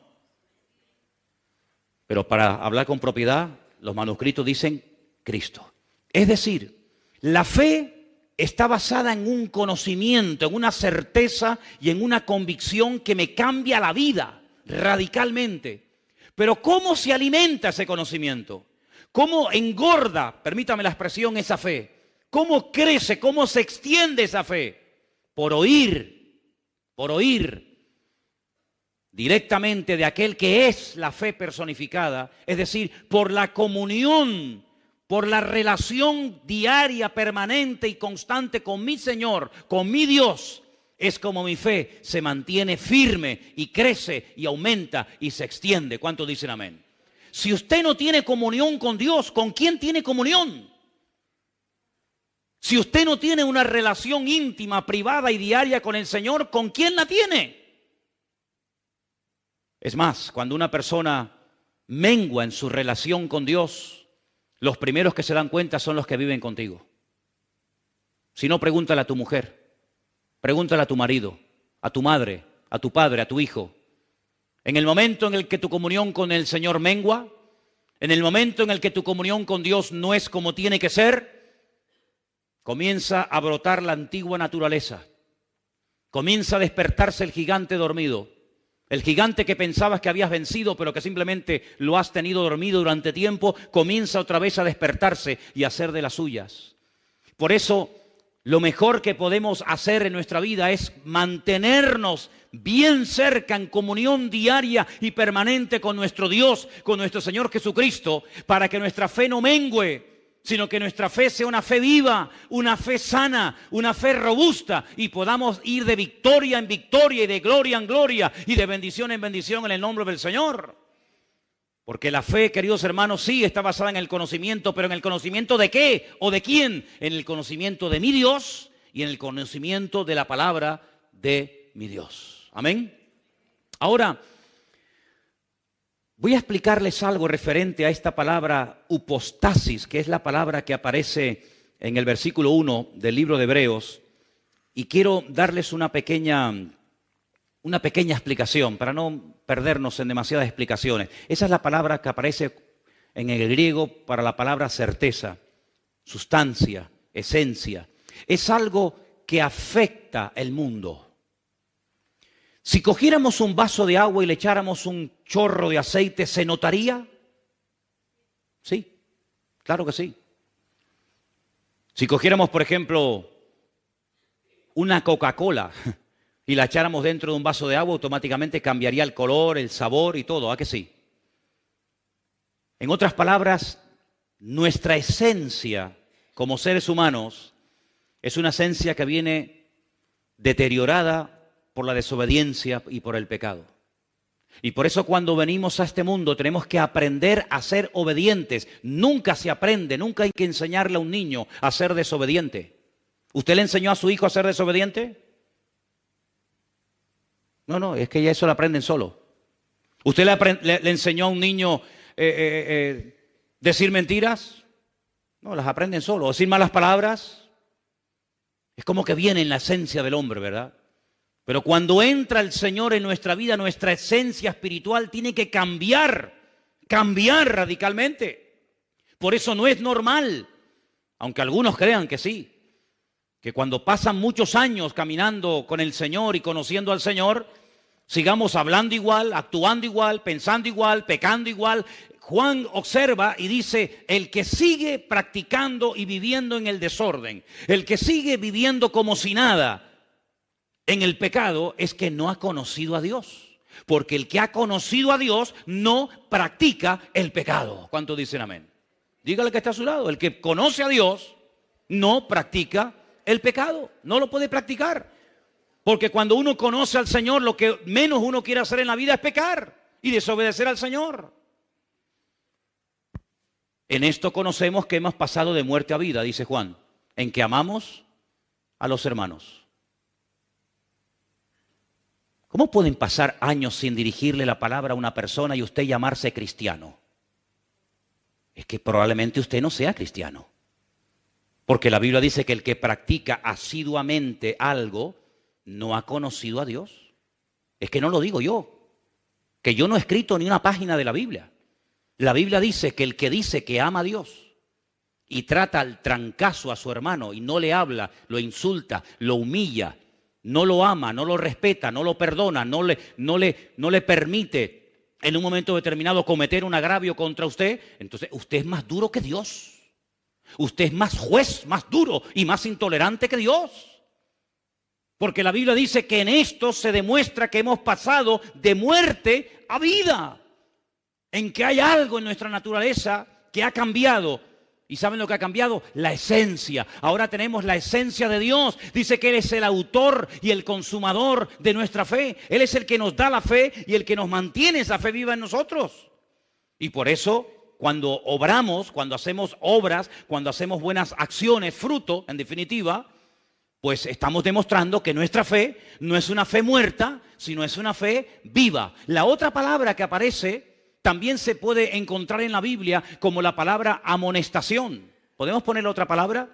Pero para hablar con propiedad, los manuscritos dicen Cristo. Es decir, la fe está basada en un conocimiento, en una certeza y en una convicción que me cambia la vida radicalmente. Pero ¿cómo se alimenta ese conocimiento? ¿Cómo engorda, permítame la expresión, esa fe? ¿Cómo crece, cómo se extiende esa fe? Por oír directamente de aquel que es la fe personificada, es decir, por la comunión, por la relación diaria, permanente y constante con mi Señor, con mi Dios, es como mi fe se mantiene firme y crece y aumenta y se extiende. ¿Cuántos dicen amén? Si usted no tiene comunión con Dios, ¿con quién tiene comunión? Si usted no tiene una relación íntima, privada y diaria con el Señor, ¿con quién la tiene? Es más, cuando una persona mengua en su relación con Dios, los primeros que se dan cuenta son los que viven contigo. Si no, pregúntale a tu mujer, pregúntale a tu marido, a tu madre, a tu padre, a tu hijo. En el momento en el que tu comunión con el Señor mengua, en el momento en el que tu comunión con Dios no es como tiene que ser, comienza a brotar la antigua naturaleza. Comienza a despertarse el gigante dormido. El gigante que pensabas que habías vencido, pero que simplemente lo has tenido dormido durante tiempo, comienza otra vez a despertarse y a hacer de las suyas. Por eso, lo mejor que podemos hacer en nuestra vida es mantenernos bien cerca, en comunión diaria y permanente con nuestro Dios, con nuestro Señor Jesucristo, para que nuestra fe no mengüe, sino que nuestra fe sea una fe viva, una fe sana, una fe robusta, y podamos ir de victoria en victoria y de gloria en gloria y de bendición en bendición en el nombre del Señor. Porque la fe, queridos hermanos, sí está basada en el conocimiento, pero ¿en el conocimiento de qué o de quién? En el conocimiento de mi Dios y en el conocimiento de la palabra de mi Dios. Amén. Ahora, voy a explicarles algo referente a esta palabra upostasis, que es la palabra que aparece en el versículo 1 del libro de Hebreos, y quiero darles una pequeña explicación para no perdernos en demasiadas explicaciones. Esa es la palabra que aparece en el griego para la palabra certeza, sustancia, esencia. Es algo que afecta el mundo. Si cogiéramos un vaso de agua y le echáramos un chorro de aceite, ¿se notaría? Sí, claro que sí. Si cogiéramos, por ejemplo, una Coca-Cola y la echáramos dentro de un vaso de agua, automáticamente cambiaría el color, el sabor y todo, ¿a que sí? En otras palabras, nuestra esencia como seres humanos es una esencia que viene deteriorada por la desobediencia y por el pecado. Y por eso cuando venimos a este mundo tenemos que aprender a ser obedientes. Nunca se aprende, nunca hay que enseñarle a un niño a ser desobediente. ¿Usted le enseñó a su hijo a ser desobediente? No, es que ya eso lo aprenden solo. ¿Usted le enseñó a un niño decir mentiras? No, las aprenden solo. ¿Decir malas palabras? Es como que viene en la esencia del hombre, ¿verdad? Pero cuando entra el Señor en nuestra vida, nuestra esencia espiritual tiene que cambiar radicalmente. Por eso no es normal, aunque algunos crean que sí, que cuando pasan muchos años caminando con el Señor y conociendo al Señor, sigamos hablando igual, actuando igual, pensando igual, pecando igual. Juan observa y dice, el que sigue practicando y viviendo en el desorden, el que sigue viviendo como si nada en el pecado, es que no ha conocido a Dios. Porque el que ha conocido a Dios no practica el pecado. ¿Cuántos dicen amén? Dígale que está a su lado. El que conoce a Dios no practica el pecado. No lo puede practicar. Porque cuando uno conoce al Señor, lo que menos uno quiere hacer en la vida es pecar. y desobedecer al Señor. En esto conocemos que hemos pasado de muerte a vida, dice Juan, en que amamos a los hermanos. ¿Cómo pueden pasar años sin dirigirle la palabra a una persona y usted llamarse cristiano? Es que probablemente usted no sea cristiano. Porque la Biblia dice que el que practica asiduamente algo no ha conocido a Dios. Es que no lo digo yo, que yo no he escrito ni una página de la Biblia. La Biblia dice que el que dice que ama a Dios y trata al trancazo a su hermano y no le habla, lo insulta, lo humilla, no lo ama, no lo respeta, no lo perdona, no le permite en un momento determinado cometer un agravio contra usted, entonces usted es más duro que Dios. Usted es más juez, más duro y más intolerante que Dios. Porque la Biblia dice que en esto se demuestra que hemos pasado de muerte a vida. En que hay algo en nuestra naturaleza que ha cambiado. ¿Y saben lo que ha cambiado? La esencia. Ahora tenemos la esencia de Dios. Dice que Él es el autor y el consumador de nuestra fe. Él es el que nos da la fe y el que nos mantiene esa fe viva en nosotros. Y por eso, cuando obramos, cuando hacemos obras, cuando hacemos buenas acciones, fruto, en definitiva, pues estamos demostrando que nuestra fe no es una fe muerta, sino es una fe viva. La otra palabra que aparece también se puede encontrar en la Biblia como la palabra amonestación. ¿Podemos poner otra palabra?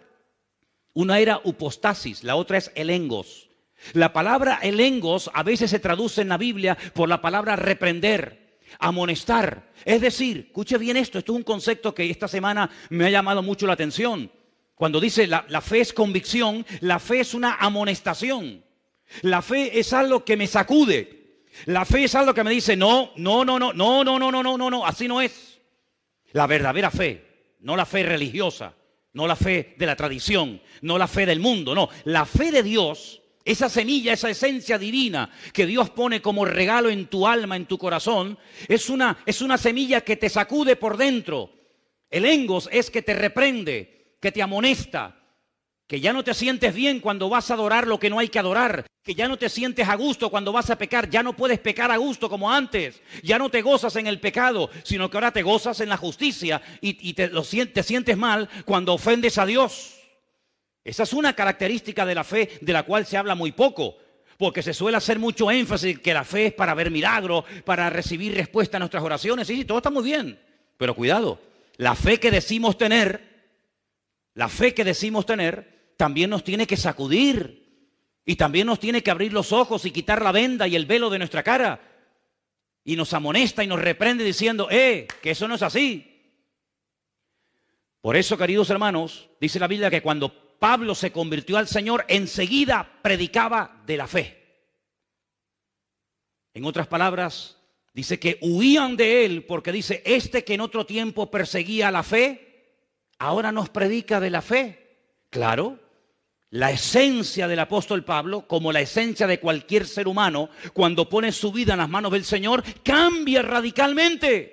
Una era upostasis, la otra es elengos. La palabra elengos a veces se traduce en la Biblia por la palabra reprender, amonestar. Es decir, escuche bien esto es un concepto que esta semana me ha llamado mucho la atención. Cuando dice la fe es convicción, la fe es una amonestación. La fe es algo que me sacude. La fe es algo que me dice, no, así no es. La verdadera fe, no la fe religiosa, no la fe de la tradición, no la fe del mundo, no. La fe de Dios, esa semilla, esa esencia divina que Dios pone como regalo en tu alma, en tu corazón, es una semilla que te sacude por dentro. El engos es que te reprende, que te amonesta, que ya no te sientes bien cuando vas a adorar lo que no hay que adorar, que ya no te sientes a gusto cuando vas a pecar, ya no puedes pecar a gusto como antes, ya no te gozas en el pecado, sino que ahora te gozas en la justicia y te sientes mal cuando ofendes a Dios. Esa es una característica de la fe de la cual se habla muy poco, porque se suele hacer mucho énfasis que la fe es para ver milagros, para recibir respuesta a nuestras oraciones. Sí, todo está muy bien, pero cuidado, la fe que decimos tener también nos tiene que sacudir y también nos tiene que abrir los ojos y quitar la venda y el velo de nuestra cara y nos amonesta y nos reprende diciendo, que eso no es así. Por eso, queridos hermanos, dice la Biblia que cuando Pablo se convirtió al Señor, enseguida predicaba de la fe. En otras palabras, dice que huían de él porque dice, que en otro tiempo perseguía la fe, ahora nos predica de la fe. Claro, la esencia del apóstol Pablo, como la esencia de cualquier ser humano, cuando pone su vida en las manos del Señor, cambia radicalmente,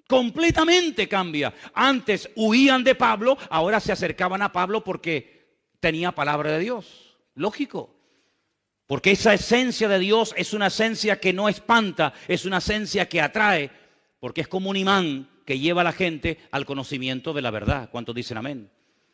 completamente cambia. Antes huían de Pablo, ahora se acercaban a Pablo porque tenía palabra de Dios. Lógico, porque esa esencia de Dios es una esencia que no espanta, es una esencia que atrae, porque es como un imán que lleva a la gente al conocimiento de la verdad. ¿Cuántos dicen amén?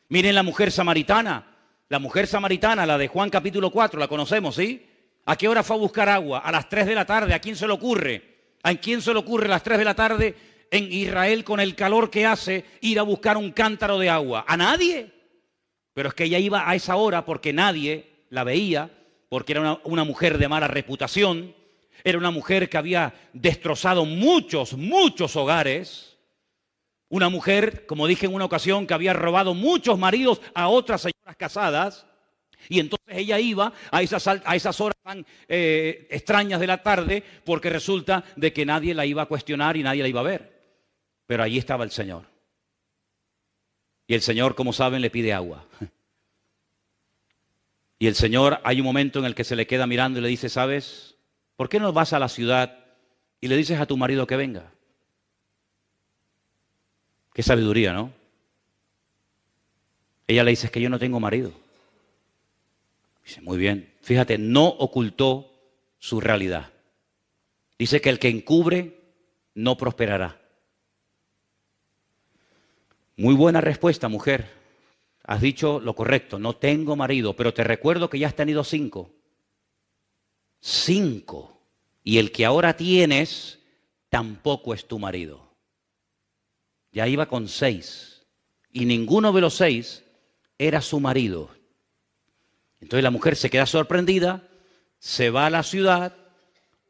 Miren la mujer samaritana, la de Juan capítulo 4, la conocemos, ¿sí? ¿A qué hora fue a buscar agua? A las 3 de la tarde, ¿a quién se le ocurre? ¿A quién se le ocurre a las 3 de la tarde en Israel con el calor que hace ir a buscar un cántaro de agua? ¿A nadie? Pero es que ella iba a esa hora porque nadie la veía, porque era una mujer de mala reputación, era una mujer que había destrozado muchos hogares. Una mujer, como dije en una ocasión, que había robado muchos maridos a otras señoras casadas. Y entonces ella iba a esas horas tan extrañas de la tarde porque resulta de que nadie la iba a cuestionar y nadie la iba a ver. Pero allí estaba el Señor. Y el Señor, como saben, le pide agua. Y el Señor, hay un momento en el que se le queda mirando y le dice, ¿sabes? ¿Por qué no vas a la ciudad y le dices a tu marido que venga? Qué sabiduría, ¿no? Ella le dice, es que yo no tengo marido. Dice, muy bien. Fíjate, no ocultó su realidad. Dice que el que encubre no prosperará. Muy buena respuesta, mujer. Has dicho lo correcto, no tengo marido, pero te recuerdo que ya has tenido 5. 5. Y el que ahora tienes tampoco es tu marido. Ya iba con 6. Y ninguno de los 6 era su marido. Entonces la mujer se queda sorprendida, se va a la ciudad,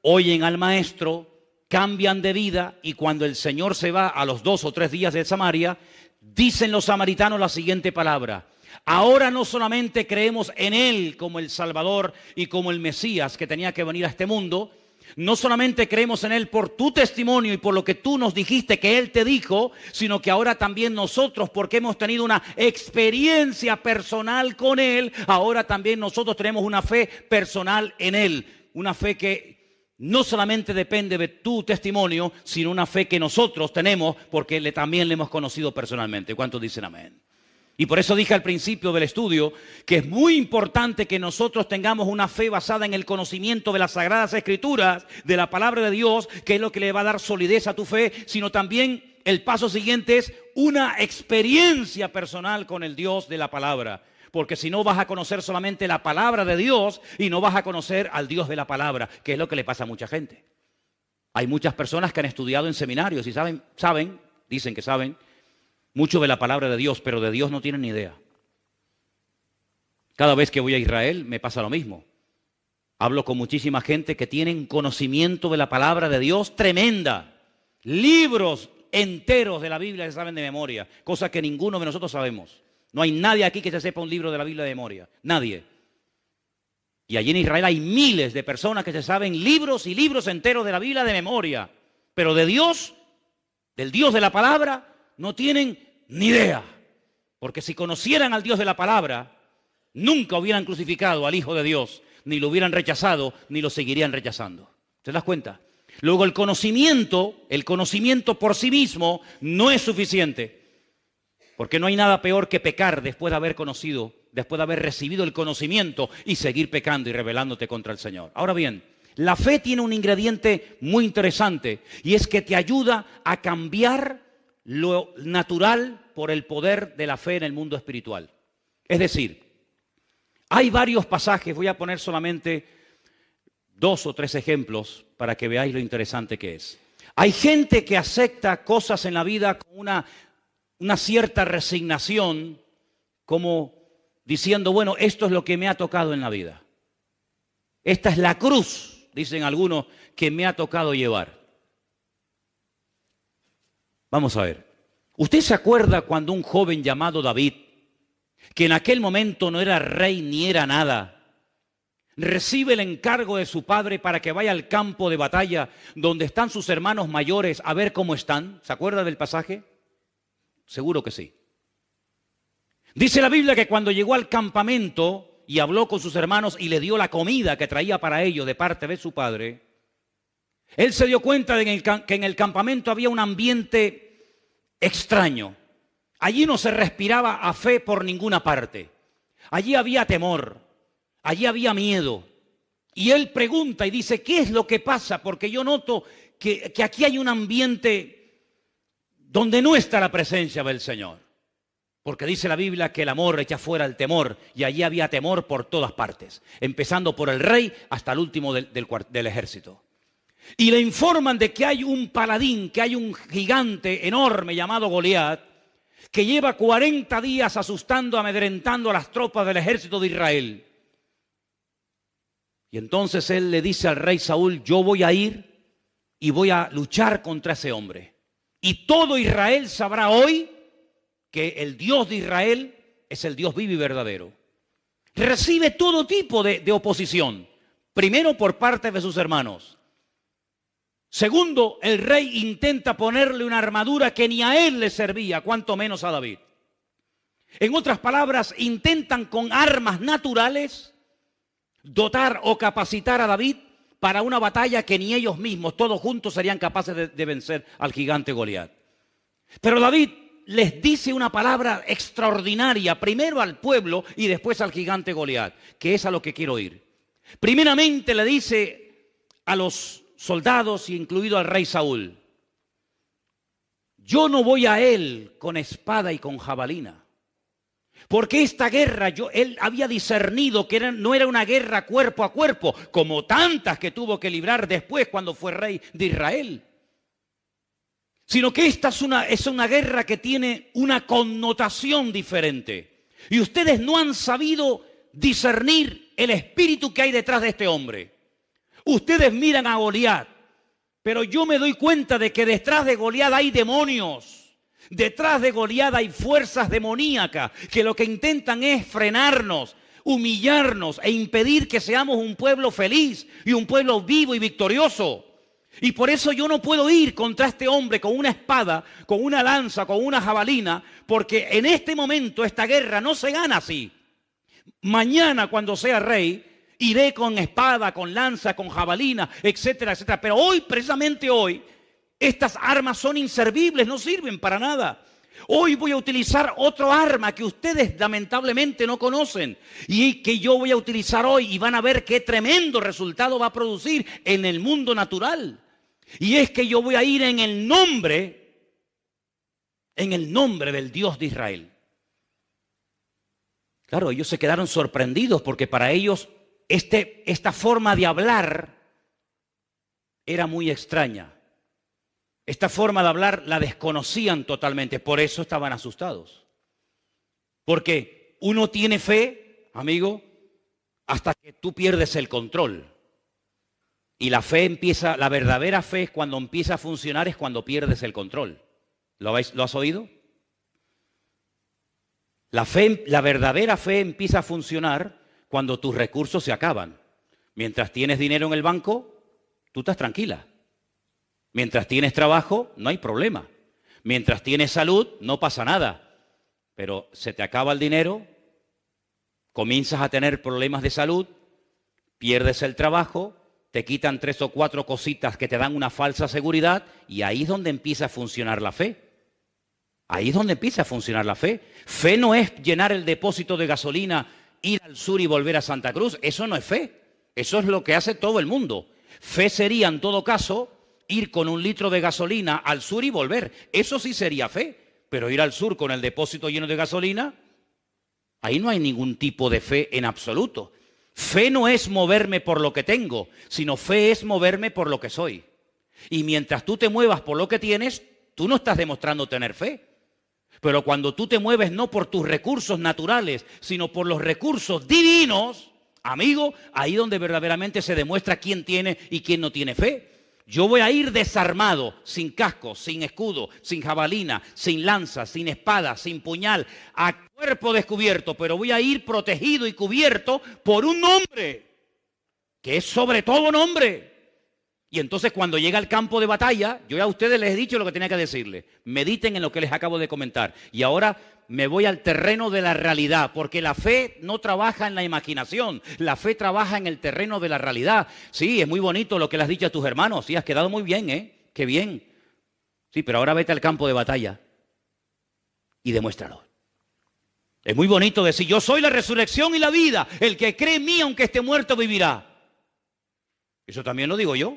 oyen al maestro, cambian de vida y cuando el Señor se va a los 2 o 3 días de Samaria, dicen los samaritanos la siguiente palabra: ahora no solamente creemos en Él como el Salvador y como el Mesías que tenía que venir a este mundo, no solamente creemos en Él por tu testimonio y por lo que tú nos dijiste que Él te dijo, sino que ahora también nosotros, porque hemos tenido una experiencia personal con Él, ahora también nosotros tenemos una fe personal en Él. Una fe que no solamente depende de tu testimonio, sino una fe que nosotros tenemos porque también le hemos conocido personalmente. ¿Cuántos dicen amén? Y por eso dije al principio del estudio que es muy importante que nosotros tengamos una fe basada en el conocimiento de las Sagradas Escrituras, de la Palabra de Dios, que es lo que le va a dar solidez a tu fe, sino también el paso siguiente es una experiencia personal con el Dios de la Palabra. Porque si no vas a conocer solamente la Palabra de Dios y no vas a conocer al Dios de la Palabra, que es lo que le pasa a mucha gente. Hay muchas personas que han estudiado en seminarios y dicen que saben mucho de la palabra de Dios, pero de Dios no tienen ni idea. Cada vez que voy a Israel me pasa lo mismo. Hablo con muchísima gente que tienen conocimiento de la palabra de Dios tremenda. Libros enteros de la Biblia se saben de memoria, cosa que ninguno de nosotros sabemos. No hay nadie aquí que se sepa un libro de la Biblia de memoria. Nadie. Y allí en Israel hay miles de personas que se saben libros y libros enteros de la Biblia de memoria. Pero de Dios, del Dios de la palabra, no tienen ni idea. Porque si conocieran al Dios de la palabra, nunca hubieran crucificado al Hijo de Dios, ni lo hubieran rechazado, ni lo seguirían rechazando. ¿Te das cuenta? Luego el conocimiento por sí mismo no es suficiente. Porque no hay nada peor que pecar después de haber conocido, después de haber recibido el conocimiento y seguir pecando y rebelándote contra el Señor. Ahora bien, la fe tiene un ingrediente muy interesante y es que te ayuda a cambiar lo natural por el poder de la fe en el mundo espiritual. Es decir, hay varios pasajes, voy a poner solamente 2 o 3 ejemplos para que veáis lo interesante que es. Hay gente que acepta cosas en la vida con una cierta resignación, como diciendo, bueno, esto es lo que me ha tocado en la vida. Esta es la cruz, dicen algunos, que me ha tocado llevar. Vamos a ver. ¿Usted se acuerda cuando un joven llamado David, que en aquel momento no era rey ni era nada, recibe el encargo de su padre para que vaya al campo de batalla donde están sus hermanos mayores a ver cómo están? ¿Se acuerda del pasaje? Seguro que sí. Dice la Biblia que cuando llegó al campamento y habló con sus hermanos y le dio la comida que traía para ellos de parte de su padre, él se dio cuenta de que en el campamento había un ambiente extraño. Allí no se respiraba a fe por ninguna parte. Allí había temor, allí había miedo. Y él pregunta y dice, ¿qué es lo que pasa? Porque yo noto que aquí hay un ambiente donde no está la presencia del Señor. Porque dice la Biblia que el amor echa fuera el temor, y allí había temor por todas partes, empezando por el rey hasta el último del ejército. Y le informan de que hay un paladín, que hay un gigante enorme llamado Goliat, que lleva 40 días asustando, amedrentando a las tropas del ejército de Israel. Y entonces él le dice al rey Saúl, yo voy a ir y voy a luchar contra ese hombre. Y todo Israel sabrá hoy que el Dios de Israel es el Dios vivo y verdadero. Recibe todo tipo de oposición. Primero por parte de sus hermanos. Segundo, el rey intenta ponerle una armadura que ni a él le servía, cuanto menos a David. En otras palabras, intentan con armas naturales dotar o capacitar a David para una batalla que ni ellos mismos, todos juntos, serían capaces de vencer al gigante Goliat. Pero David les dice una palabra extraordinaria, primero al pueblo y después al gigante Goliat, que es a lo que quiero ir. Primeramente le dice a los soldados, incluido al rey Saúl. Yo no voy a él con espada y con jabalina. Porque esta guerra, él había discernido que no era una guerra cuerpo a cuerpo, como tantas que tuvo que librar después cuando fue rey de Israel. Sino que esta es una guerra que tiene una connotación diferente. Y ustedes no han sabido discernir el espíritu que hay detrás de este hombre. Ustedes miran a Goliat, pero yo me doy cuenta de que detrás de Goliat hay demonios. Detrás de Goliat hay fuerzas demoníacas que lo que intentan es frenarnos, humillarnos e impedir que seamos un pueblo feliz y un pueblo vivo y victorioso. Y por eso yo no puedo ir contra este hombre con una espada, con una lanza, con una jabalina, porque en este momento esta guerra no se gana así. Mañana, cuando sea rey, iré con espada, con lanza, con jabalina, etcétera, etcétera. Pero hoy, precisamente hoy, estas armas son inservibles, no sirven para nada. Hoy voy a utilizar otro arma que ustedes lamentablemente no conocen y que yo voy a utilizar hoy y van a ver qué tremendo resultado va a producir en el mundo natural. Y es que yo voy a ir en el nombre del Dios de Israel. Claro, ellos se quedaron sorprendidos porque para ellos esta forma de hablar era muy extraña. Esta forma de hablar la desconocían totalmente, por eso estaban asustados. Porque uno tiene fe, amigo, hasta que tú pierdes el control. Y la verdadera fe es cuando empieza a funcionar, es cuando pierdes el control. ¿Lo has oído? La verdadera fe empieza a funcionar cuando tus recursos se acaban. Mientras tienes dinero en el banco, tú estás tranquila. Mientras tienes trabajo, no hay problema. Mientras tienes salud, no pasa nada. Pero se te acaba el dinero, comienzas a tener problemas de salud, pierdes el trabajo, te quitan 3 o 4 cositas que te dan una falsa seguridad y ahí es donde empieza a funcionar la fe. Ahí es donde empieza a funcionar la fe. Fe no es llenar el depósito de gasolina, ir al sur y volver a Santa Cruz. Eso no es fe. Eso es lo que hace todo el mundo. Fe sería, en todo caso, ir con 1 litro de gasolina al sur y volver. Eso sí sería fe. Pero ir al sur con el depósito lleno de gasolina, ahí no hay ningún tipo de fe en absoluto. Fe no es moverme por lo que tengo, sino fe es moverme por lo que soy. Y mientras tú te muevas por lo que tienes, tú no estás demostrando tener fe. Pero cuando tú te mueves no por tus recursos naturales, sino por los recursos divinos, amigo, ahí donde verdaderamente se demuestra quién tiene y quién no tiene fe. Yo voy a ir desarmado, sin casco, sin escudo, sin jabalina, sin lanza, sin espada, sin puñal, a cuerpo descubierto, pero voy a ir protegido y cubierto por un nombre, que es sobre todo nombre. Y entonces cuando llega al campo de batalla, yo ya a ustedes les he dicho lo que tenía que decirles. Mediten en lo que les acabo de comentar. Y ahora me voy al terreno de la realidad, porque la fe no trabaja en la imaginación, la fe trabaja en el terreno de la realidad. Sí, es muy bonito lo que le has dicho a tus hermanos, sí, has quedado muy bien, ¿eh? Qué bien. Sí, pero ahora vete al campo de batalla y demuéstralo. Es muy bonito decir, yo soy la resurrección y la vida, el que cree en mí aunque esté muerto vivirá. Eso también lo digo yo.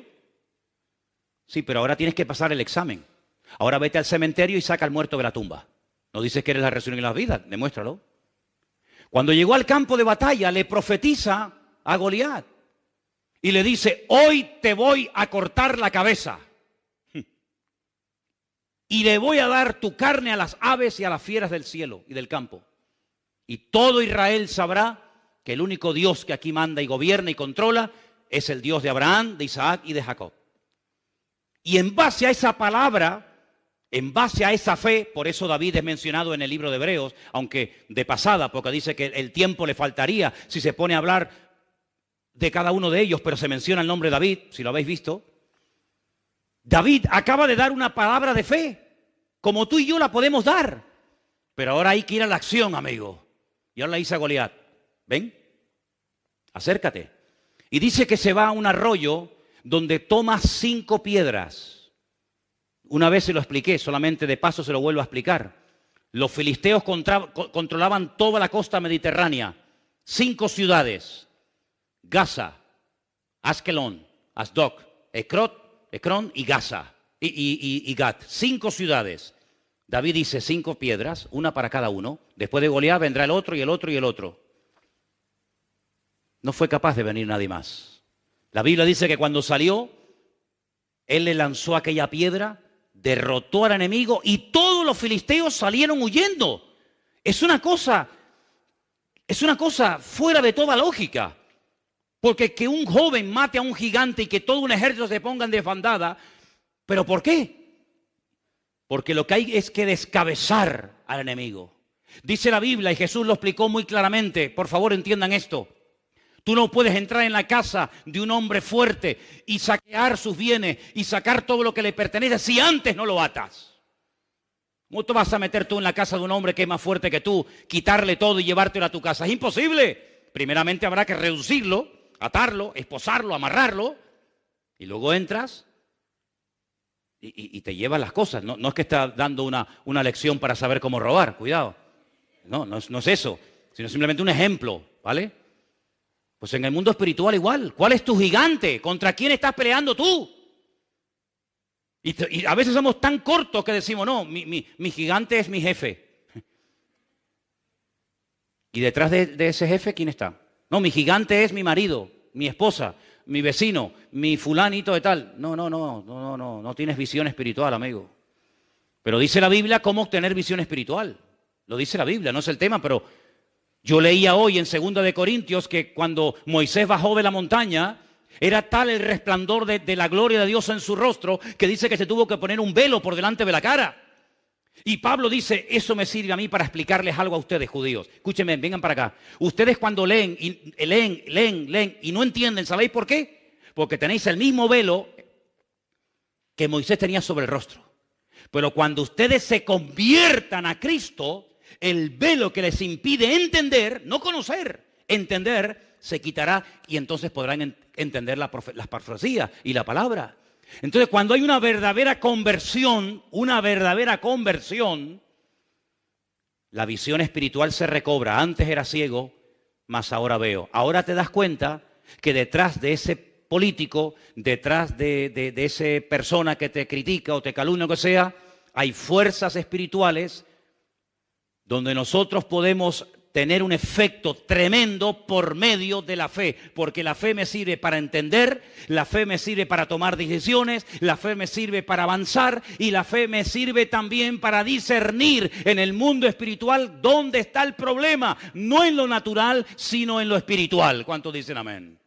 Sí, pero ahora tienes que pasar el examen. Ahora vete al cementerio y saca al muerto de la tumba. No dices que eres la resurrección y la vida, demuéstralo. Cuando llegó al campo de batalla, le profetiza a Goliat y le dice, hoy te voy a cortar la cabeza y le voy a dar tu carne a las aves y a las fieras del cielo y del campo. Y todo Israel sabrá que el único Dios que aquí manda y gobierna y controla es el Dios de Abraham, de Isaac y de Jacob. Y en base a esa palabra, en base a esa fe, por eso David es mencionado en el libro de Hebreos, aunque de pasada, porque dice que el tiempo le faltaría si se pone a hablar de cada uno de ellos, pero se menciona el nombre de David, si lo habéis visto. David acaba de dar una palabra de fe, como tú y yo la podemos dar, pero ahora hay que ir a la acción, amigo. Y ahora le dice a Goliat, ven, acércate. Y dice que se va a un arroyo donde toma 5 piedras. Una vez se lo expliqué, solamente de paso se lo vuelvo a explicar. Los filisteos controlaban toda la costa mediterránea. 5 ciudades. Gaza, Askelón, Asdod, Ecrón y Gaza y Gat. 5 ciudades. David dice 5 piedras, una para cada uno. Después de Goliat vendrá el otro y el otro y el otro. No fue capaz de venir nadie más. La Biblia dice que cuando salió, él le lanzó aquella piedra, derrotó al enemigo y todos los filisteos salieron huyendo. Es una cosa fuera de toda lógica. Porque que un joven mate a un gigante y que todo un ejército se ponga en desbandada, ¿pero por qué? Porque lo que hay es que descabezar al enemigo. Dice la Biblia, y Jesús lo explicó muy claramente, por favor entiendan esto. Tú no puedes entrar en la casa de un hombre fuerte y saquear sus bienes y sacar todo lo que le pertenece si antes no lo atas. ¿Cómo te vas a meter tú en la casa de un hombre que es más fuerte que tú, quitarle todo y llevártelo a tu casa? Es imposible. Primeramente habrá que reducirlo, atarlo, esposarlo, amarrarlo, y luego entras y te llevas las cosas. No es que estás dando una lección para saber cómo robar, cuidado. No es eso, sino simplemente un ejemplo, ¿vale? Pues en el mundo espiritual igual. ¿Cuál es tu gigante? ¿Contra quién estás peleando tú? Y a veces somos tan cortos que decimos, no, mi gigante es mi jefe. ¿Y detrás de ese jefe quién está? No, mi gigante es mi marido, mi esposa, mi vecino, mi fulanito de tal. No tienes visión espiritual, amigo. Pero dice la Biblia cómo obtener visión espiritual. Lo dice la Biblia, no es el tema, pero yo leía hoy en 2 de Corintios que cuando Moisés bajó de la montaña, era tal el resplandor de la gloria de Dios en su rostro que dice que se tuvo que poner un velo por delante de la cara. Y Pablo dice, eso me sirve a mí para explicarles algo a ustedes, judíos. Escúchenme, vengan para acá. Ustedes cuando leen y no entienden, ¿sabéis por qué? Porque tenéis el mismo velo que Moisés tenía sobre el rostro. Pero cuando ustedes se conviertan a Cristo, el velo que les impide entender, no conocer, entender, se quitará y entonces podrán entender las profecías y la palabra. Entonces, cuando hay una verdadera conversión, la visión espiritual se recobra. Antes era ciego, mas ahora veo. Ahora te das cuenta que detrás de ese político, detrás de esa persona que te critica o te calumnia o que sea, hay fuerzas espirituales donde nosotros podemos tener un efecto tremendo por medio de la fe, porque la fe me sirve para entender, la fe me sirve para tomar decisiones, la fe me sirve para avanzar y la fe me sirve también para discernir en el mundo espiritual dónde está el problema, no en lo natural, sino en lo espiritual. ¿Cuántos dicen amén?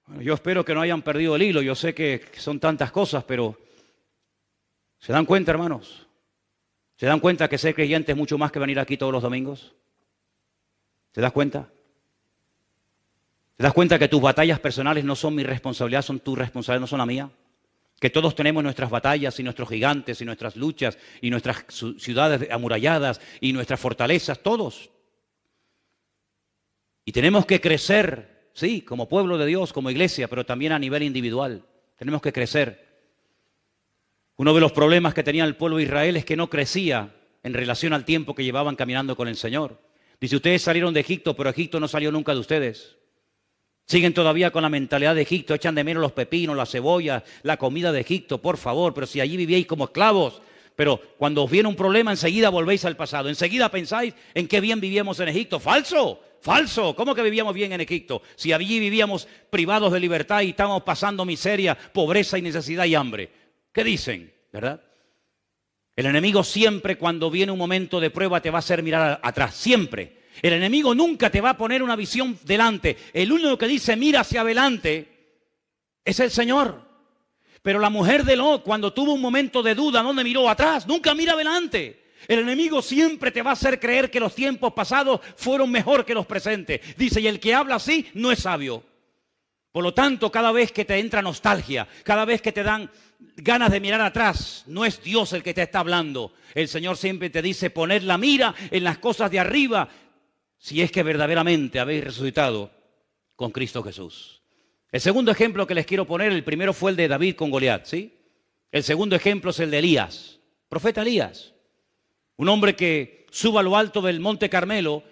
Bueno, yo espero que no hayan perdido el hilo, yo sé que son tantas cosas, pero ¿se dan cuenta, hermanos? ¿Se dan cuenta que ser creyente es mucho más que venir aquí todos los domingos? ¿Te das cuenta? ¿Te das cuenta que tus batallas personales no son mi responsabilidad, son tu responsabilidad, no son la mía? Que todos tenemos nuestras batallas y nuestros gigantes y nuestras luchas y nuestras ciudades amuralladas y nuestras fortalezas, todos. Y tenemos que crecer, sí, como pueblo de Dios, como iglesia, pero también a nivel individual. Tenemos que crecer. Uno de los problemas que tenía el pueblo de Israel es que no crecía en relación al tiempo que llevaban caminando con el Señor. Dice, ustedes salieron de Egipto, pero Egipto no salió nunca de ustedes. Siguen todavía con la mentalidad de Egipto, echan de menos los pepinos, las cebollas, la comida de Egipto, por favor, pero si allí vivíais como esclavos. Pero cuando os viene un problema, enseguida volvéis al pasado. Enseguida pensáis en qué bien vivíamos en Egipto. ¡Falso! ¡Falso! ¿Cómo que vivíamos bien en Egipto? Si allí vivíamos privados de libertad y estábamos pasando miseria, pobreza y necesidad y hambre. ¿Qué dicen? ¿Verdad? El enemigo siempre cuando viene un momento de prueba te va a hacer mirar atrás, siempre. El enemigo nunca te va a poner una visión delante. El único que dice mira hacia adelante es el Señor. Pero la mujer de Lot cuando tuvo un momento de duda, ¿dónde miró? Atrás, nunca mira adelante. El enemigo siempre te va a hacer creer que los tiempos pasados fueron mejor que los presentes. Dice, y el que habla así no es sabio. Por lo tanto, cada vez que te entra nostalgia, cada vez que te dan ganas de mirar atrás, no es Dios el que te está hablando. El Señor siempre te dice, poned la mira en las cosas de arriba, si es que verdaderamente habéis resucitado con Cristo Jesús. El segundo ejemplo que les quiero poner, el primero fue el de David con Goliat, ¿sí? El segundo ejemplo es el de Elías, profeta Elías. Un hombre que sube a lo alto del Monte Carmelo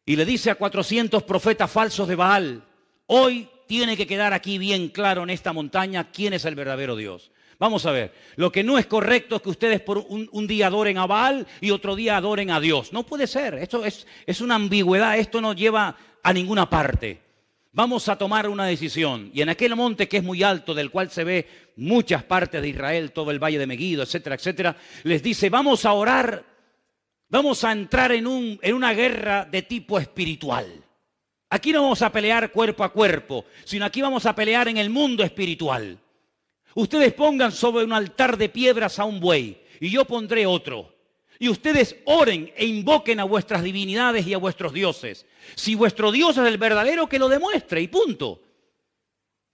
y le dice a 400 profetas falsos de Baal, hoy tiene que quedar aquí bien claro en esta montaña quién es el verdadero Dios. Vamos a ver, lo que no es correcto es que ustedes por un día adoren a Baal y otro día adoren a Dios. No puede ser, esto es una ambigüedad, esto no lleva a ninguna parte. Vamos a tomar una decisión. Y en aquel monte que es muy alto, del cual se ve muchas partes de Israel, todo el valle de Meguido, etcétera, etcétera, les dice, vamos a orar, vamos a entrar en una guerra de tipo espiritual. Aquí no vamos a pelear cuerpo a cuerpo, sino aquí vamos a pelear en el mundo espiritual. Ustedes pongan sobre un altar de piedras a un buey y yo pondré otro. Y ustedes oren e invoquen a vuestras divinidades y a vuestros dioses. Si vuestro Dios es el verdadero, que lo demuestre y punto.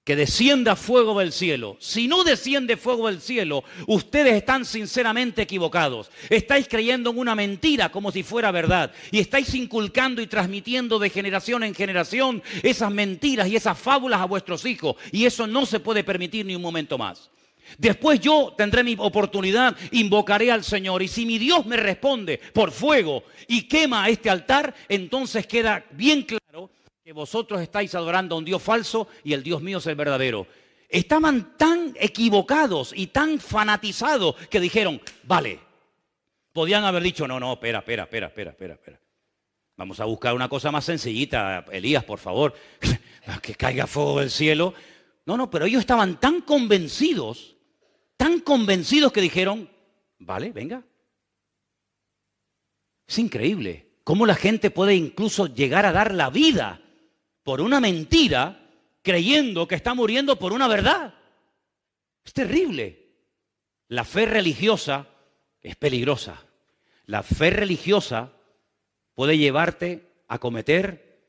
Que descienda fuego del cielo. Si no desciende fuego del cielo, ustedes están sinceramente equivocados. Estáis creyendo en una mentira como si fuera verdad. Y estáis inculcando y transmitiendo de generación en generación esas mentiras y esas fábulas a vuestros hijos. Y eso no se puede permitir ni un momento más. Después yo tendré mi oportunidad, invocaré al Señor. Y si mi Dios me responde por fuego y quema este altar, entonces queda bien claro que vosotros estáis adorando a un Dios falso y el Dios mío es el verdadero. Estaban tan equivocados y tan fanatizados que dijeron, vale. Podían haber dicho, no, espera. Vamos a buscar una cosa más sencillita, Elías, por favor, que caiga fuego del cielo. No, pero ellos estaban tan convencidos que dijeron, vale, venga. Es increíble cómo la gente puede incluso llegar a dar la vida por una mentira, creyendo que está muriendo por una verdad. Es terrible. La fe religiosa es peligrosa. La fe religiosa puede llevarte a cometer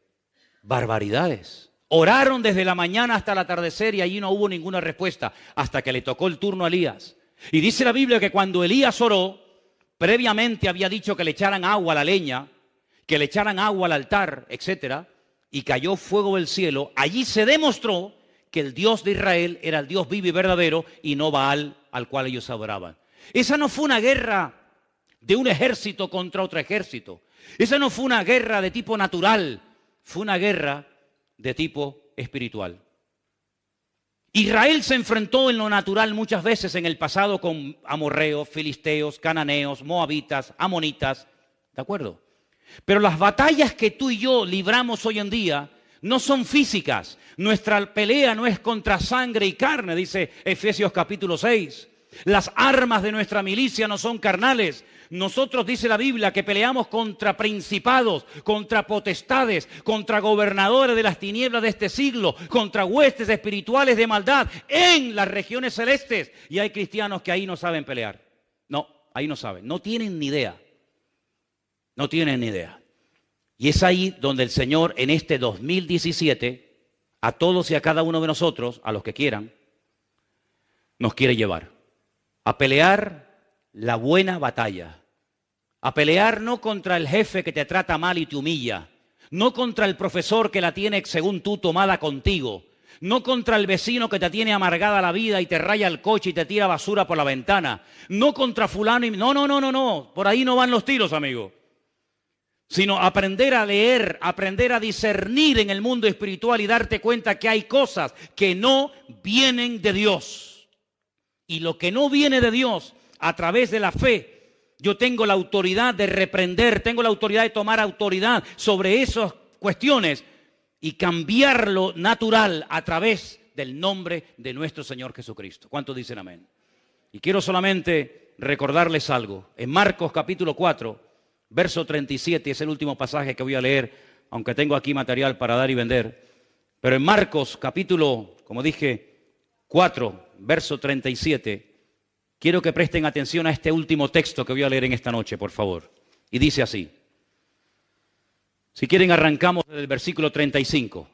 barbaridades. Oraron desde la mañana hasta el atardecer y allí no hubo ninguna respuesta, hasta que le tocó el turno a Elías. Y dice la Biblia que cuando Elías oró, previamente había dicho que le echaran agua a la leña, que le echaran agua al altar, etcétera, y cayó fuego del cielo. Allí se demostró que el Dios de Israel era el Dios vivo y verdadero y no Baal al cual ellos adoraban. Esa no fue una guerra de un ejército contra otro ejército. Esa no fue una guerra de tipo natural, fue una guerra de tipo espiritual. Israel se enfrentó en lo natural muchas veces en el pasado con amorreos, filisteos, cananeos, moabitas, amonitas, ¿de acuerdo? Pero las batallas que tú y yo libramos hoy en día no son físicas. Nuestra pelea no es contra sangre y carne, dice Efesios capítulo 6. Las armas de nuestra milicia no son carnales. Nosotros, dice la Biblia, que peleamos contra principados, contra potestades, contra gobernadores de las tinieblas de este siglo, contra huestes espirituales de maldad en las regiones celestes. Y hay cristianos que ahí no saben pelear. No, ahí no saben, no tienen ni idea. No tienen ni idea. Y es ahí donde el Señor en este 2017, a todos y a cada uno de nosotros, a los que quieran, nos quiere llevar a pelear la buena batalla. A pelear no contra el jefe que te trata mal y te humilla, no contra el profesor que la tiene según tú tomada contigo, no contra el vecino que te tiene amargada la vida y te raya el coche y te tira basura por la ventana, no contra fulano y... No, por ahí no van los tiros, amigo. Sino aprender a leer, aprender a discernir en el mundo espiritual y darte cuenta que hay cosas que no vienen de Dios. Y lo que no viene de Dios, a través de la fe, yo tengo la autoridad de reprender, tengo la autoridad de tomar autoridad sobre esas cuestiones y cambiar lo natural a través del nombre de nuestro Señor Jesucristo. ¿Cuántos dicen amén? Y quiero solamente recordarles algo. En Marcos capítulo 4, verso 37, es el último pasaje que voy a leer, aunque tengo aquí material para dar y vender. Pero en Marcos capítulo, como dije, 4, verso 37, quiero que presten atención a este último texto que voy a leer en esta noche, por favor. Y dice así. Si quieren, arrancamos del versículo 35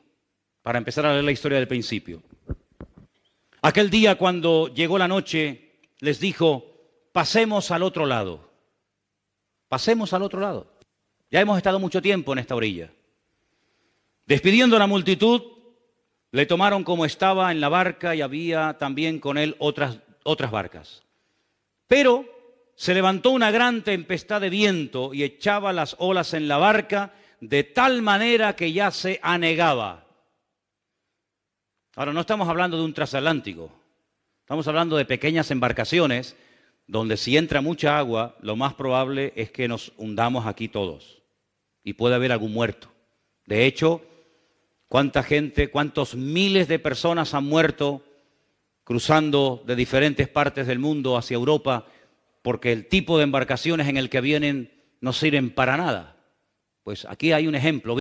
para empezar a leer la historia del principio. Aquel día, cuando llegó la noche, les dijo, pasemos al otro lado. Pasemos al otro lado. Ya hemos estado mucho tiempo en esta orilla. Despidiendo a la multitud, le tomaron como estaba en la barca y había también con él otras barcas. Pero se levantó una gran tempestad de viento y echaba las olas en la barca de tal manera que ya se anegaba. Ahora, no estamos hablando de un transatlántico, estamos hablando de pequeñas embarcaciones donde si entra mucha agua, lo más probable es que nos hundamos aquí todos y puede haber algún muerto. De hecho, ¿cuánta gente, cuántos miles de personas han muerto cruzando de diferentes partes del mundo hacia Europa porque el tipo de embarcaciones en el que vienen no sirven para nada? Pues aquí hay un ejemplo.